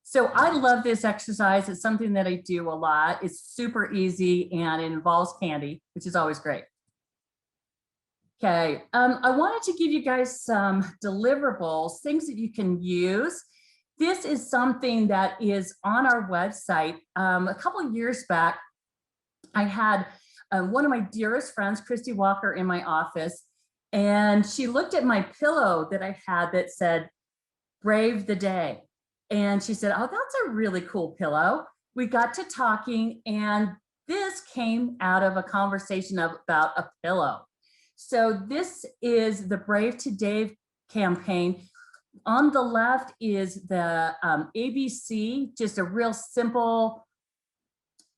So I love this exercise. It's something that I do a lot. It's super easy, and it involves candy, which is always great. Okay, I wanted to give you guys some deliverables, things that you can use. This is something that is on our website. A couple of years back, I had one of my dearest friends, Christy Walker, in my office, and she looked at my pillow that I had that said, "Brave the Day." And she said, "Oh, that's a really cool pillow." We got to talking, and this came out of a conversation about a pillow. So this is the Brave Today campaign. On the left is the ABC, just a real simple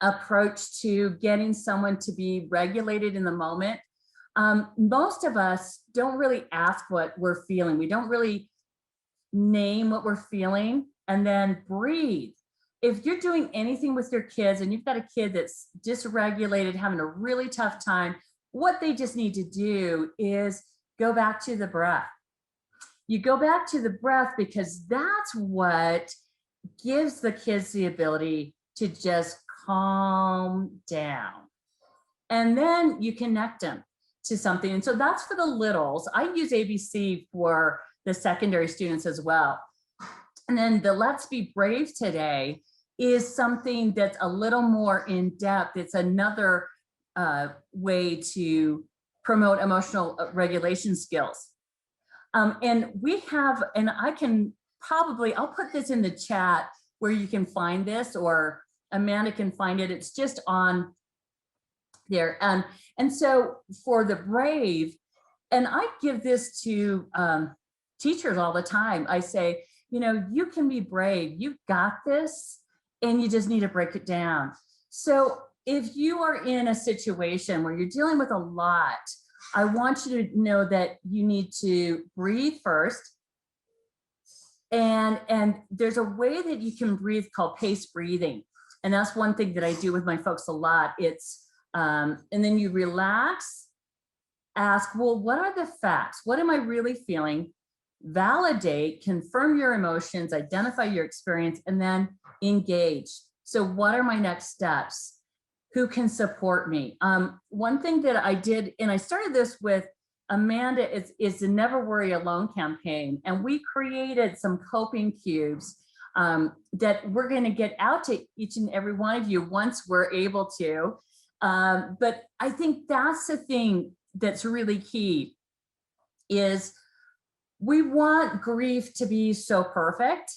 approach to getting someone to be regulated in the moment. Most of us don't really ask what we're feeling. We don't really name what we're feeling, and then breathe. If you're doing anything with your kids and you've got a kid that's dysregulated, having a really tough time, what they just need to do is go back to the breath. You go back to the breath because that's what gives the kids the ability to just calm down. And then you connect them to something. And so that's for the littles. I use ABC for the secondary students as well. And then the Let's Be Brave Today is something that's a little more in depth. It's another way to promote emotional regulation skills. And we have, and I can probably, I'll put this in the chat where you can find this, or Amanda can find it. It's just on there. And so for the brave, and I give this to teachers all the time. I say, you know, you can be brave. You've got this, and you just need to break it down. So if you are in a situation where you're dealing with a lot, I want you to know that you need to breathe first. And there's a way that you can breathe called paced breathing. And that's one thing that I do with my folks a lot. It's, and then you relax, ask, well, what are the facts? What am I really feeling? Validate, confirm your emotions, identify your experience, and then engage. So what are my next steps? Who can support me? One thing that I did, and I started this with Amanda, is the Never Worry Alone campaign. And we created some coping cubes that we're going to get out to each and every one of you once we're able to. But I think that's the thing that's really key, is we want grief to be so perfect.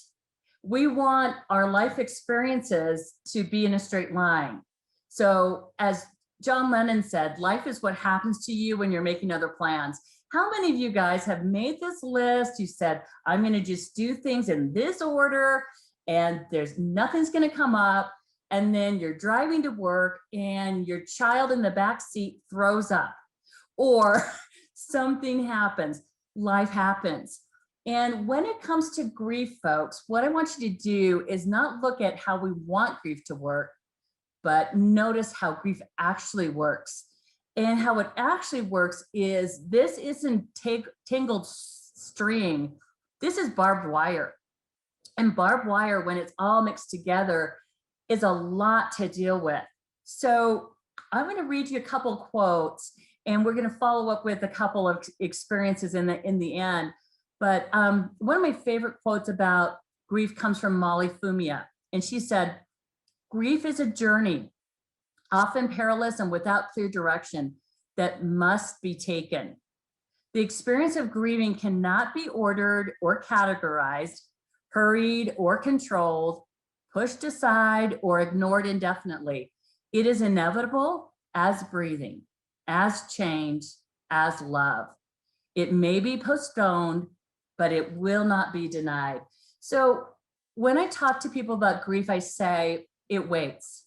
We want our life experiences to be in a straight line. So as John Lennon said, life is what happens to you when you're making other plans. How many of you guys have made this list? You said, I'm going to just do things in this order and there's nothing's going to come up. And then you're driving to work and your child in the back seat throws up, or something happens, life happens. And when it comes to grief, folks, what I want you to do is not look at how we want grief to work, but notice how grief actually works. And how it actually works is, this isn't tangled string. This is barbed wire. And barbed wire, when it's all mixed together, is a lot to deal with. So I'm going to read you a couple quotes, and we're going to follow up with a couple of experiences in the end. But one of my favorite quotes about grief comes from Molly Fumia. And she said, grief is a journey, often perilous and without clear direction, that must be taken. The experience of grieving cannot be ordered or categorized, hurried or controlled, pushed aside or ignored indefinitely. It is inevitable as breathing, as change, as love. It may be postponed, but it will not be denied. So when I talk to people about grief, I say it waits,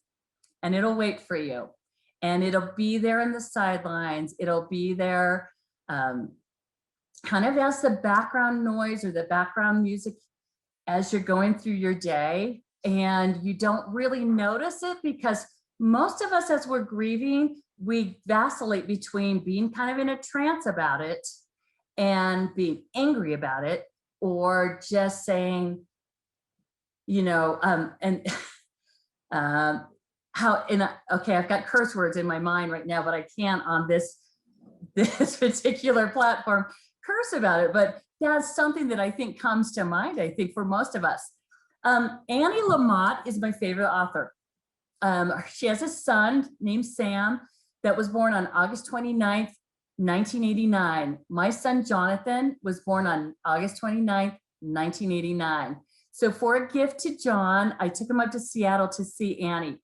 and it'll wait for you. And it'll be there in the sidelines. It'll be there kind of as the background noise or the background music as you're going through your day. And you don't really notice it, because most of us, as we're grieving, we vacillate between being kind of in a trance about it and being angry about it, or just saying, you know, okay, I've got curse words in my mind right now, but I can't on this particular platform curse about it. But that's something that I think comes to mind, I think, for most of us. Annie Lamott is my favorite author. She has a son named Sam that was born on August 29th, 1989. My son, Jonathan, was born on August 29th, 1989. So for a gift to John, I took him up to Seattle to see Annie.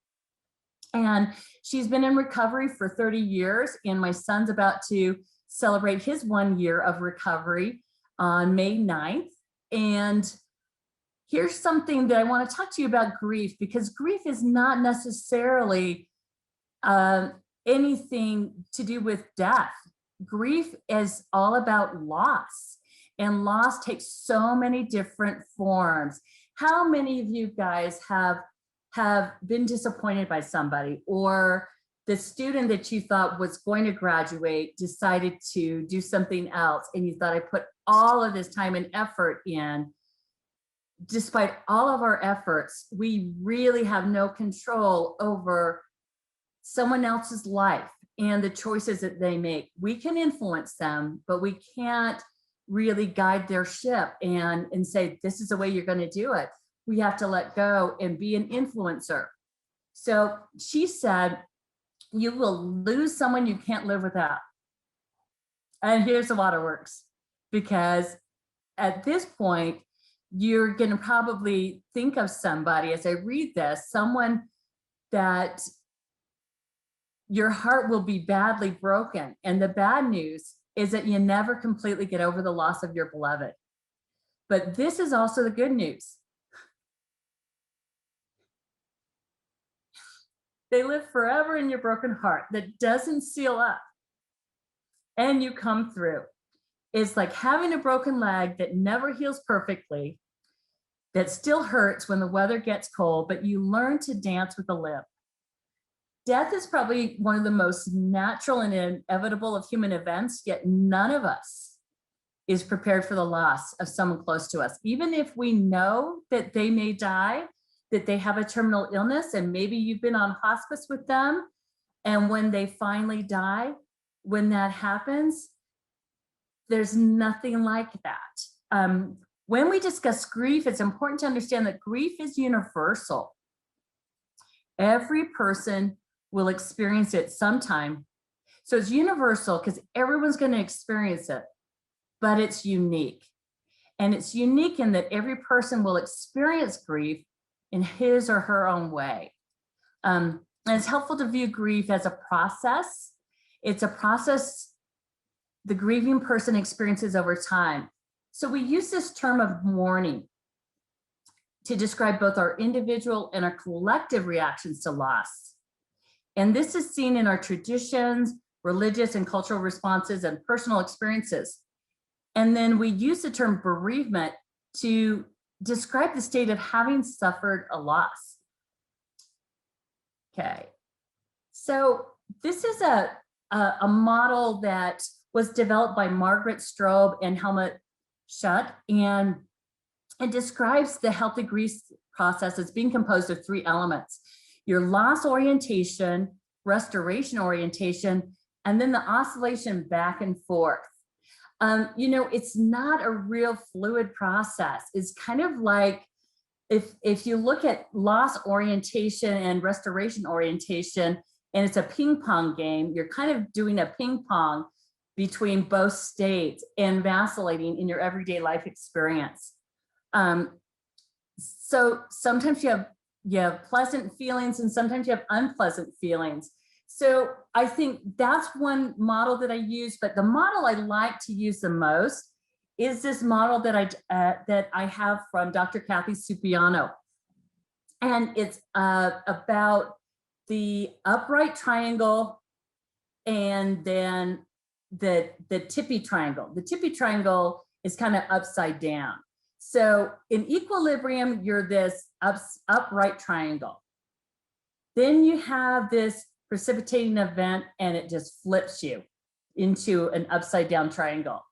And she's been in recovery for 30 years. And my son's about to celebrate his 1 year of recovery on May 9th. And here's something that I want to talk to you about grief, because grief is not necessarily anything to do with death. Grief is all about loss, and loss takes so many different forms. How many of you guys have been disappointed by somebody, or the student that you thought was going to graduate decided to do something else, and you thought, I put all of this time and effort in. Despite all of our efforts, we really have no control over someone else's life and the choices that they make. We can influence them, but we can't really guide their ship and say, this is the way you're going to do it. We have to let go and be an influencer. So she said, you will lose someone you can't live without. And here's the waterworks, because at this point, you're going to probably think of somebody, as I read this, someone that your heart will be badly broken. And the bad news is that you never completely get over the loss of your beloved. But this is also the good news. They live forever in your broken heart that doesn't seal up, and you come through. It's like having a broken leg that never heals perfectly, that still hurts when the weather gets cold, but you learn to dance with a limp. Death is probably one of the most natural and inevitable of human events, yet none of us is prepared for the loss of someone close to us. Even if we know that they may die, that they have a terminal illness, and maybe you've been on hospice with them, and when they finally die, when that happens, there's nothing like that. When we discuss grief, it's important to understand that grief is universal. Every person will experience it sometime. So it's universal because everyone's going to experience it, but it's unique. And it's unique in that every person will experience grief in his or her own way. And it's helpful to view grief as a process. It's a process the grieving person experiences over time. So we use this term of mourning to describe both our individual and our collective reactions to loss. And this is seen in our traditions, religious and cultural responses, and personal experiences. And then we use the term bereavement to describe the state of having suffered a loss. Okay, so this is a model that was developed by Margaret Strobe and Helmut Schutt, and it describes the healthy grief process as being composed of three elements: your loss orientation, restoration orientation, and then the oscillation back and forth. You know, it's not a real fluid process. It's kind of like if you look at loss orientation and restoration orientation, and it's a ping pong game, you're kind of doing a ping pong between both states and vacillating in your everyday life experience. So sometimes you have pleasant feelings and sometimes you have unpleasant feelings. So I think that's one model that I use, but the model I like to use the most is this model that I have from Dr. Cathy Supiano. And it's about the upright triangle and then the tippy triangle. The tippy triangle is kind of upside down. So in equilibrium, you're this upright triangle. Then you have this precipitating event and it just flips you into an upside down triangle.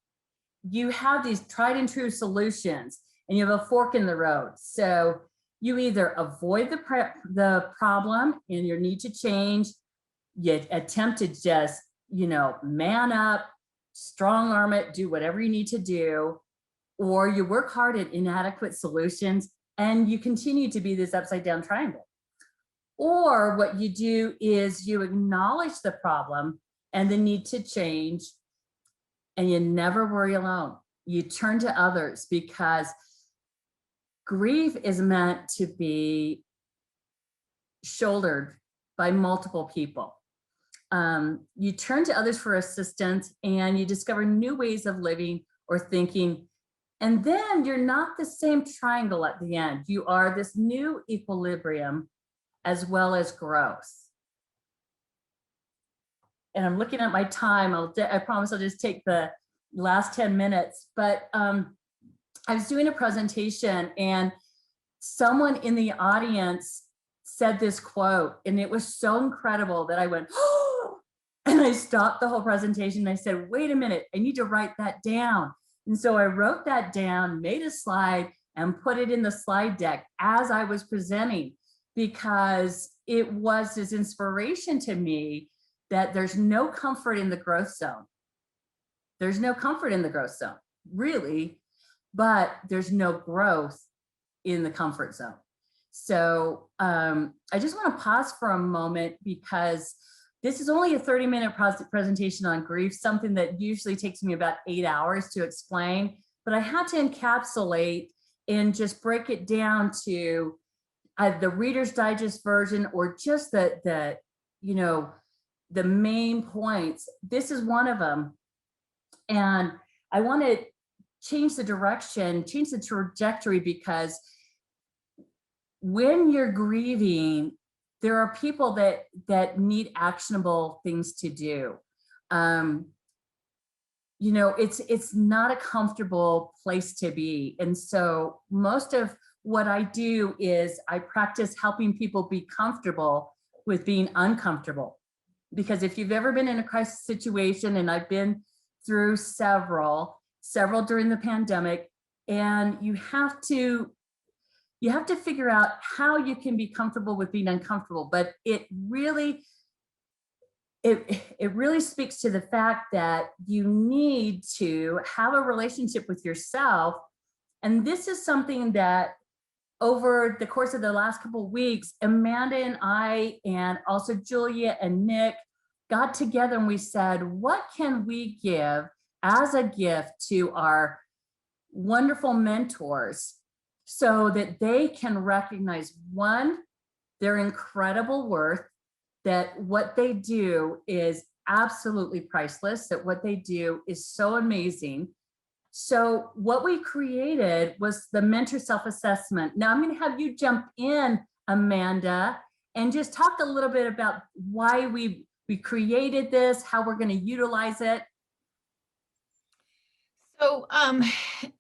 You have these tried and true solutions and you have a fork in the road. So you either avoid the problem and your need to change, you attempt to just, you know, man up, strong arm it, do whatever you need to do, or you work hard at inadequate solutions and you continue to be this upside down triangle. Or what you do is you acknowledge the problem and the need to change, and you never worry alone. You turn to others because grief is meant to be shouldered by multiple people. You turn to others for assistance and you discover new ways of living or thinking. And then you're not the same triangle at the end. You are this new equilibrium as well as growth. And I'm looking at my time. I promise I'll just take the last 10 minutes. But I was doing a presentation and someone in the audience said this quote, and it was so incredible that I went, oh, and I stopped the whole presentation and I said, wait a minute, I need to write that down. And so I wrote that down, made a slide, and put it in the slide deck as I was presenting, because it was this inspiration to me that there's no comfort in the growth zone. There's no comfort in the growth zone, really, but there's no growth in the comfort zone. So I just want to pause for a moment because this is only a 30-minute presentation on grief, something that usually takes me about 8 hours to explain, but I had to encapsulate and just break it down to the Reader's Digest version, or just the the main points. This is one of them. And I want to change the direction, change the trajectory, because when you're grieving, there are people that need actionable things to do. You know, it's not a comfortable place to be. And so most of what I do is I practice helping people be comfortable with being uncomfortable. Because if you've ever been in a crisis situation, and I've been through several during the pandemic, and you have to figure out how you can be comfortable with being uncomfortable. But it really speaks to the fact that you need to have a relationship with yourself. And this is something that over the course of the last couple of weeks, Amanda and I, and also Julia and Nick, got together and we said, what can we give as a gift to our wonderful mentors so that they can recognize, one, their incredible worth, that what they do is absolutely priceless, that what they do is so amazing. So what we created was the mentor self-assessment. Now I'm going to have you jump in, Amanda, and just talk a little bit about why we created this, how we're going to utilize it. So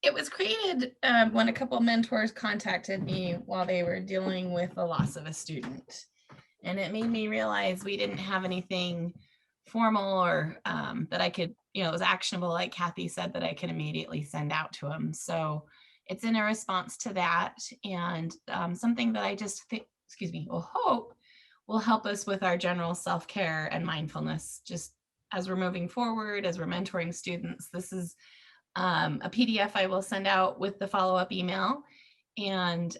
it was created when a couple of mentors contacted me while they were dealing with the loss of a student. And it made me realize we didn't have anything formal or that I could, you know, it was actionable, like Cathy said, that I could immediately send out to them. So it's in a response to that, and something that I just think, will hope will help us with our general self-care and mindfulness, just as we're moving forward, as we're mentoring students. This is a PDF I will send out with the follow-up email. And,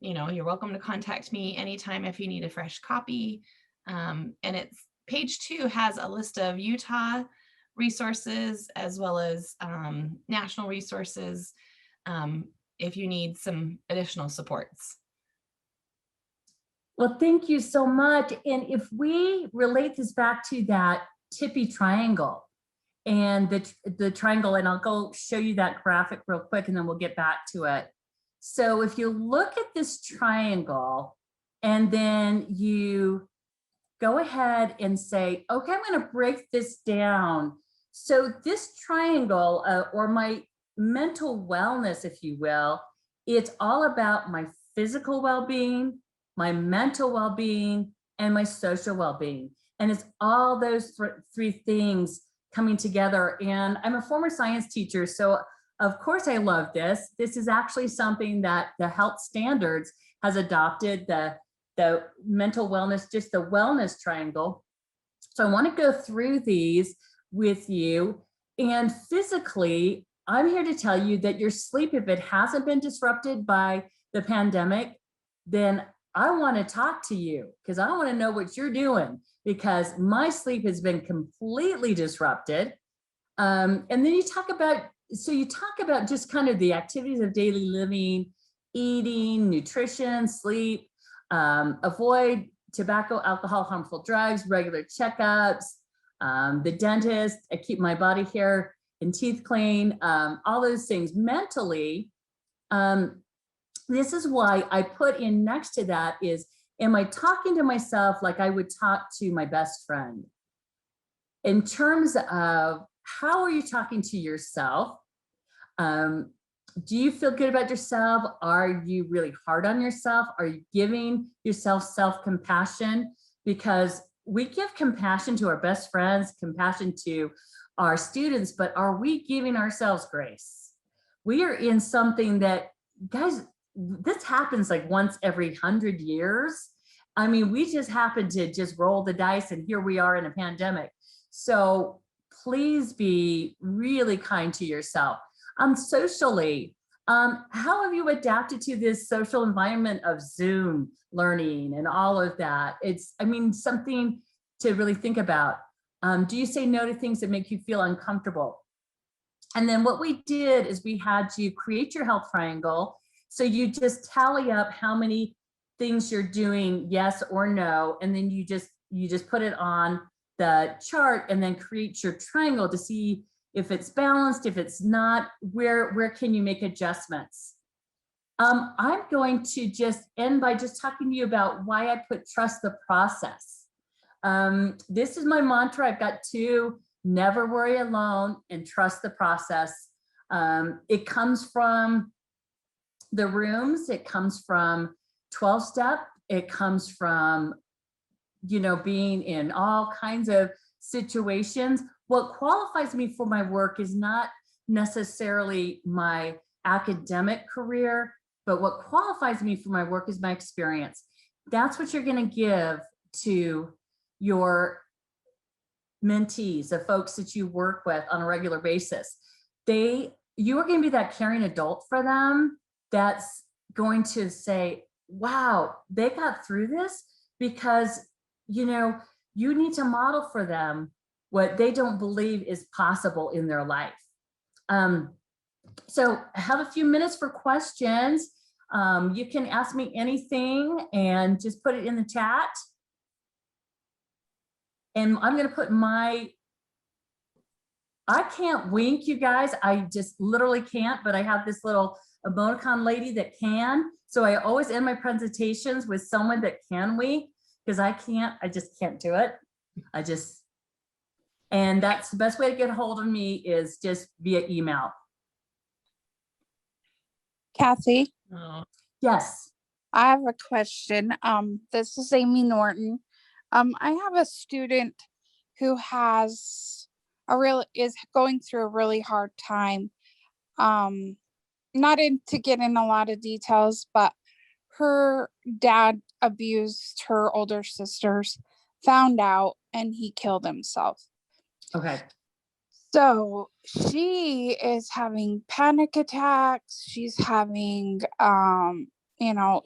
you know, you're welcome to contact me anytime if you need a fresh copy. And it's page 2 has a list of Utah resources as well as national resources if you need some additional supports. Well, thank you so much. And if we relate this back to that tippy triangle and the triangle, and I'll go show you that graphic real quick and then we'll get back to it. So if you look at this triangle and then you go ahead and say, okay, I'm going to break this down. So this triangle or my mental wellness, if you will, it's all about my physical well-being, my mental well-being, and my social well-being. And it's all those three things coming together. And I'm a former science teacher, so of course I love this. This is actually something that the health standards has adopted, the mental wellness, just the wellness triangle. So I want to go through these with you. And physically, I'm here to tell you that your sleep, if it hasn't been disrupted by the pandemic, then I want to talk to you because I want to know what you're doing, because my sleep has been completely disrupted. And then you talk about just kind of the activities of daily living, eating, nutrition, sleep, avoid tobacco, alcohol, harmful drugs, regular checkups, the dentist, I keep my body hair and teeth clean, all those things. Mentally, this is why I put in next to that is, am I talking to myself like I would talk to my best friend? In terms of how are you talking to yourself? Do you feel good about yourself? Are you really hard on yourself? Are you giving yourself self-compassion? Because we give compassion to our best friends, compassion to our students, but are we giving ourselves grace? We are in something that, guys, this happens like once every 100 years. I mean, we just happen to just roll the dice and here we are in a pandemic. So please be really kind to yourself. Socially, how have you adapted to this social environment of Zoom learning and all of that? It's, I mean, something to really think about. Do you say no to things that make you feel uncomfortable? And then what we did is we had you create your health triangle. So you just tally up how many things you're doing, yes or no, and then you just put it on the chart and then create your triangle to see if it's balanced, if it's not, where can you make adjustments? I'm going to just end by just talking to you about why I put trust the process. This is my mantra. I've got two: never worry alone and trust the process. It comes from the rooms. It comes from 12-step. It comes from, you know, being in all kinds of situations. What qualifies me for my work is not necessarily my academic career, but what qualifies me for my work is my experience. That's what you're going to give to your mentees, the folks that you work with on a regular basis. You are going to be that caring adult for them that's going to say, wow, they got through this, because, you know, you need to model for them what they don't believe is possible in their life. So I have a few minutes for questions. You can ask me anything and just put it in the chat. And I'm going to put I can't wink, you guys. I just literally can't, but I have this little emoticon lady that can. So I always end my presentations with someone that can wink, because I just can't do it. And that's the best way to get a hold of me, is just via email. Cathy? Yes. I have a question. This is Amy Norton. I have a student who is going through a really hard time. Not to get in a lot of details, but her dad abused her older sisters, found out, and he killed himself. Okay. So she is having panic attacks. She's having,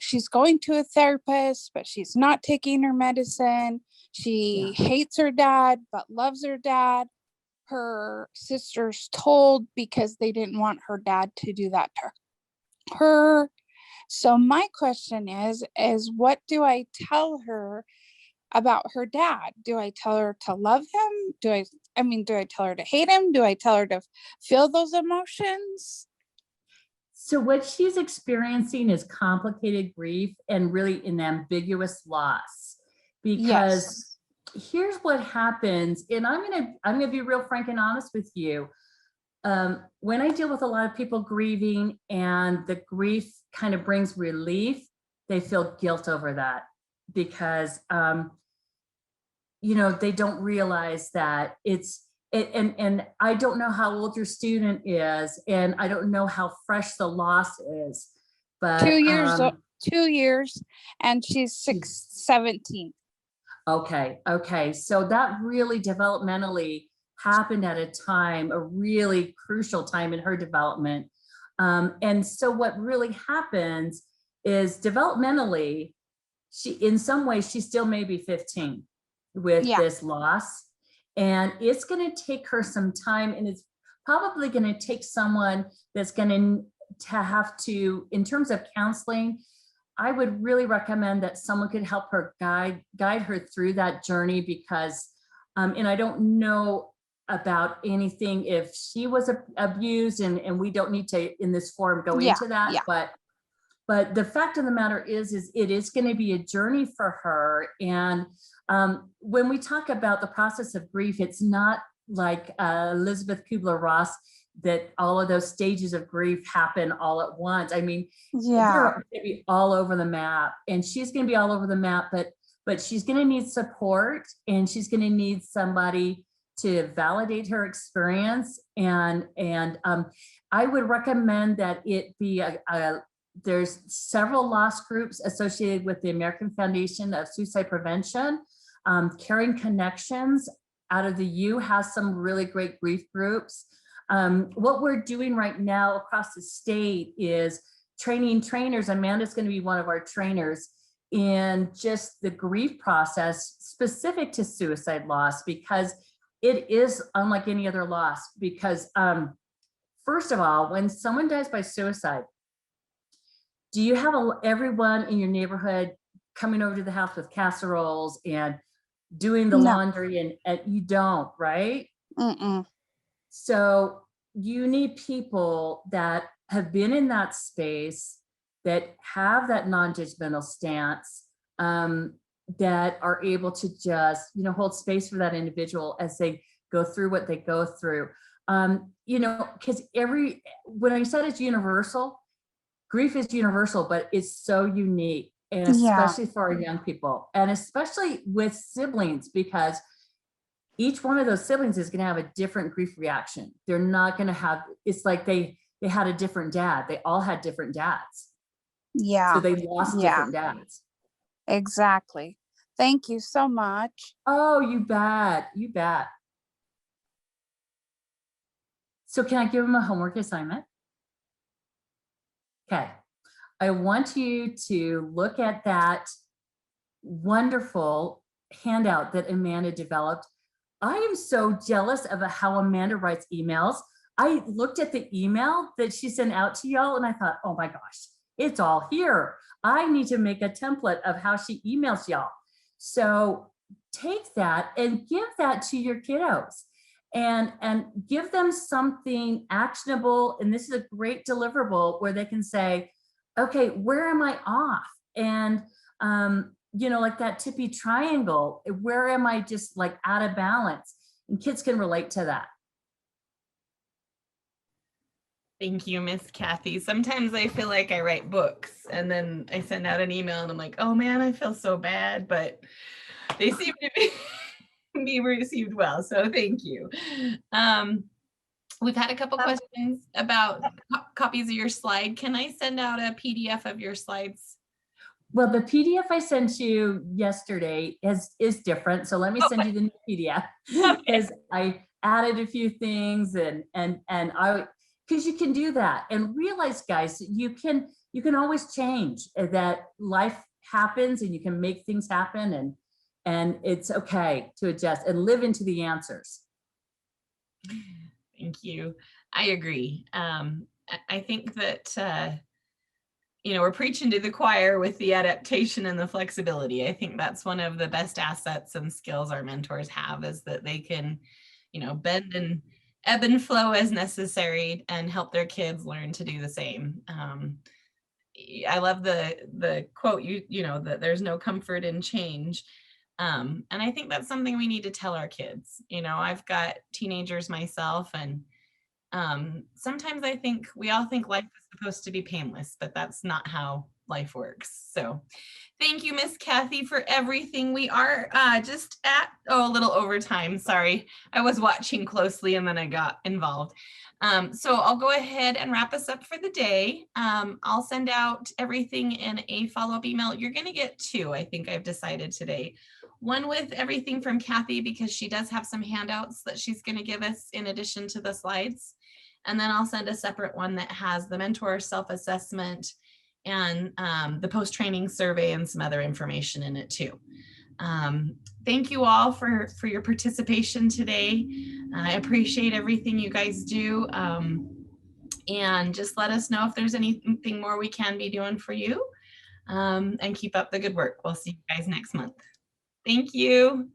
she's going to a therapist, but she's not taking her medicine. She hates her dad, but loves her dad. Her sisters told because they didn't want her dad to do that to her. So my question is what do I tell her about her dad? Do I tell her to love him? Do I tell her to hate him? Do I tell her to feel those emotions? So what she's experiencing is complicated grief and really an ambiguous loss, because here's what happens. And I'm going to be real frank and honest with you. When I deal with a lot of people grieving and the grief kind of brings relief, they feel guilt over that, because they don't realize that and I don't know how old your student is, and I don't know how fresh the loss is, but 2 years, 2 years, and she's 17. Okay. So that really developmentally happened at a really crucial time in her development. And so what really happens is developmentally, in some ways, she still may be 15 with this loss. And it's going to take her some time, and it's probably going to take someone that's going to have to, in terms of counseling, I would really recommend that someone could help her guide her through that journey, because, and I don't know about anything if she was abused, and we don't need to in this forum go into that, but the fact of the matter is it is going to be a journey for her. And when we talk about the process of grief, it's not like Elizabeth Kubler-Ross, that all of those stages of grief happen all at once. I mean, they're going to be all over the map, and she's going to be all over the map, but she's going to need support, and she's going to need somebody to validate her experience. And I would recommend that it be there's several loss groups associated with the American Foundation of Suicide Prevention. Caring Connections out of the U has some really great grief groups. What we're doing right now across the state is training trainers. Amanda's going to be one of our trainers in just the grief process specific to suicide loss, because it is unlike any other loss. Because first of all, when someone dies by suicide, do you have everyone in your neighborhood coming over to the house with casseroles and doing the No. laundry and you don't, right? Mm-mm. So you need people that have been in that space, that have that non-judgmental stance, that are able to just, you know, hold space for that individual as they go through what they go through. You know, because when I said it's universal, grief is universal, but it's so unique, and especially for our young people, and especially with siblings, because each one of those siblings is going to have a different grief reaction. They're not going to have, it's like they had a different dad. They all had different dads. Yeah. So they lost different dads. Exactly. Thank you so much. Oh, you bet. You bet. So can I give them a homework assignment? Okay. I want you to look at that wonderful handout that Amanda developed. I am so jealous of how Amanda writes emails. I looked at the email that she sent out to y'all and I thought, oh my gosh, it's all here. I need to make a template of how she emails y'all. So take that and give that to your kiddos and give them something actionable. And this is a great deliverable where they can say, okay, where am I off? And, you know, like that tippy triangle, where am I just like out of balance? And kids can relate to that. Thank you, Miss Cathy. Sometimes I feel like I write books and then I send out an email and I'm like, oh man, I feel so bad, but they seem to be received well. So thank you. We've had a couple questions about copies of your slide. Can I send out a PDF of your slides? Well, the PDF I sent you yesterday is different. So let me send you the new PDF because I added a few things and because you can do that and realize, guys, you can always change. That life happens and you can make things happen and it's okay to adjust and live into the answers. Thank you. I agree. I think that, you know, we're preaching to the choir with the adaptation and the flexibility. I think that's one of the best assets and skills our mentors have, is that they can, you know, bend and ebb and flow as necessary and help their kids learn to do the same. I love the quote, you know, that there's no comfort in change. And I think that's something we need to tell our kids. You know, I've got teenagers myself, and sometimes I think we all think life is supposed to be painless, but that's not how life works. So thank you, Miss Cathy, for everything. We are just at, a little overtime. Sorry, I was watching closely and then I got involved. So I'll go ahead and wrap us up for the day. I'll send out everything in a follow-up email. You're going to get two, I think I've decided today. One with everything from Cathy, because she does have some handouts that she's going to give us in addition to the slides. And then I'll send a separate one that has the mentor self-assessment and the post-training survey and some other information in it too. Thank you all for your participation today. I appreciate everything you guys do. And just let us know if there's anything more we can be doing for you, and keep up the good work. We'll see you guys next month. Thank you.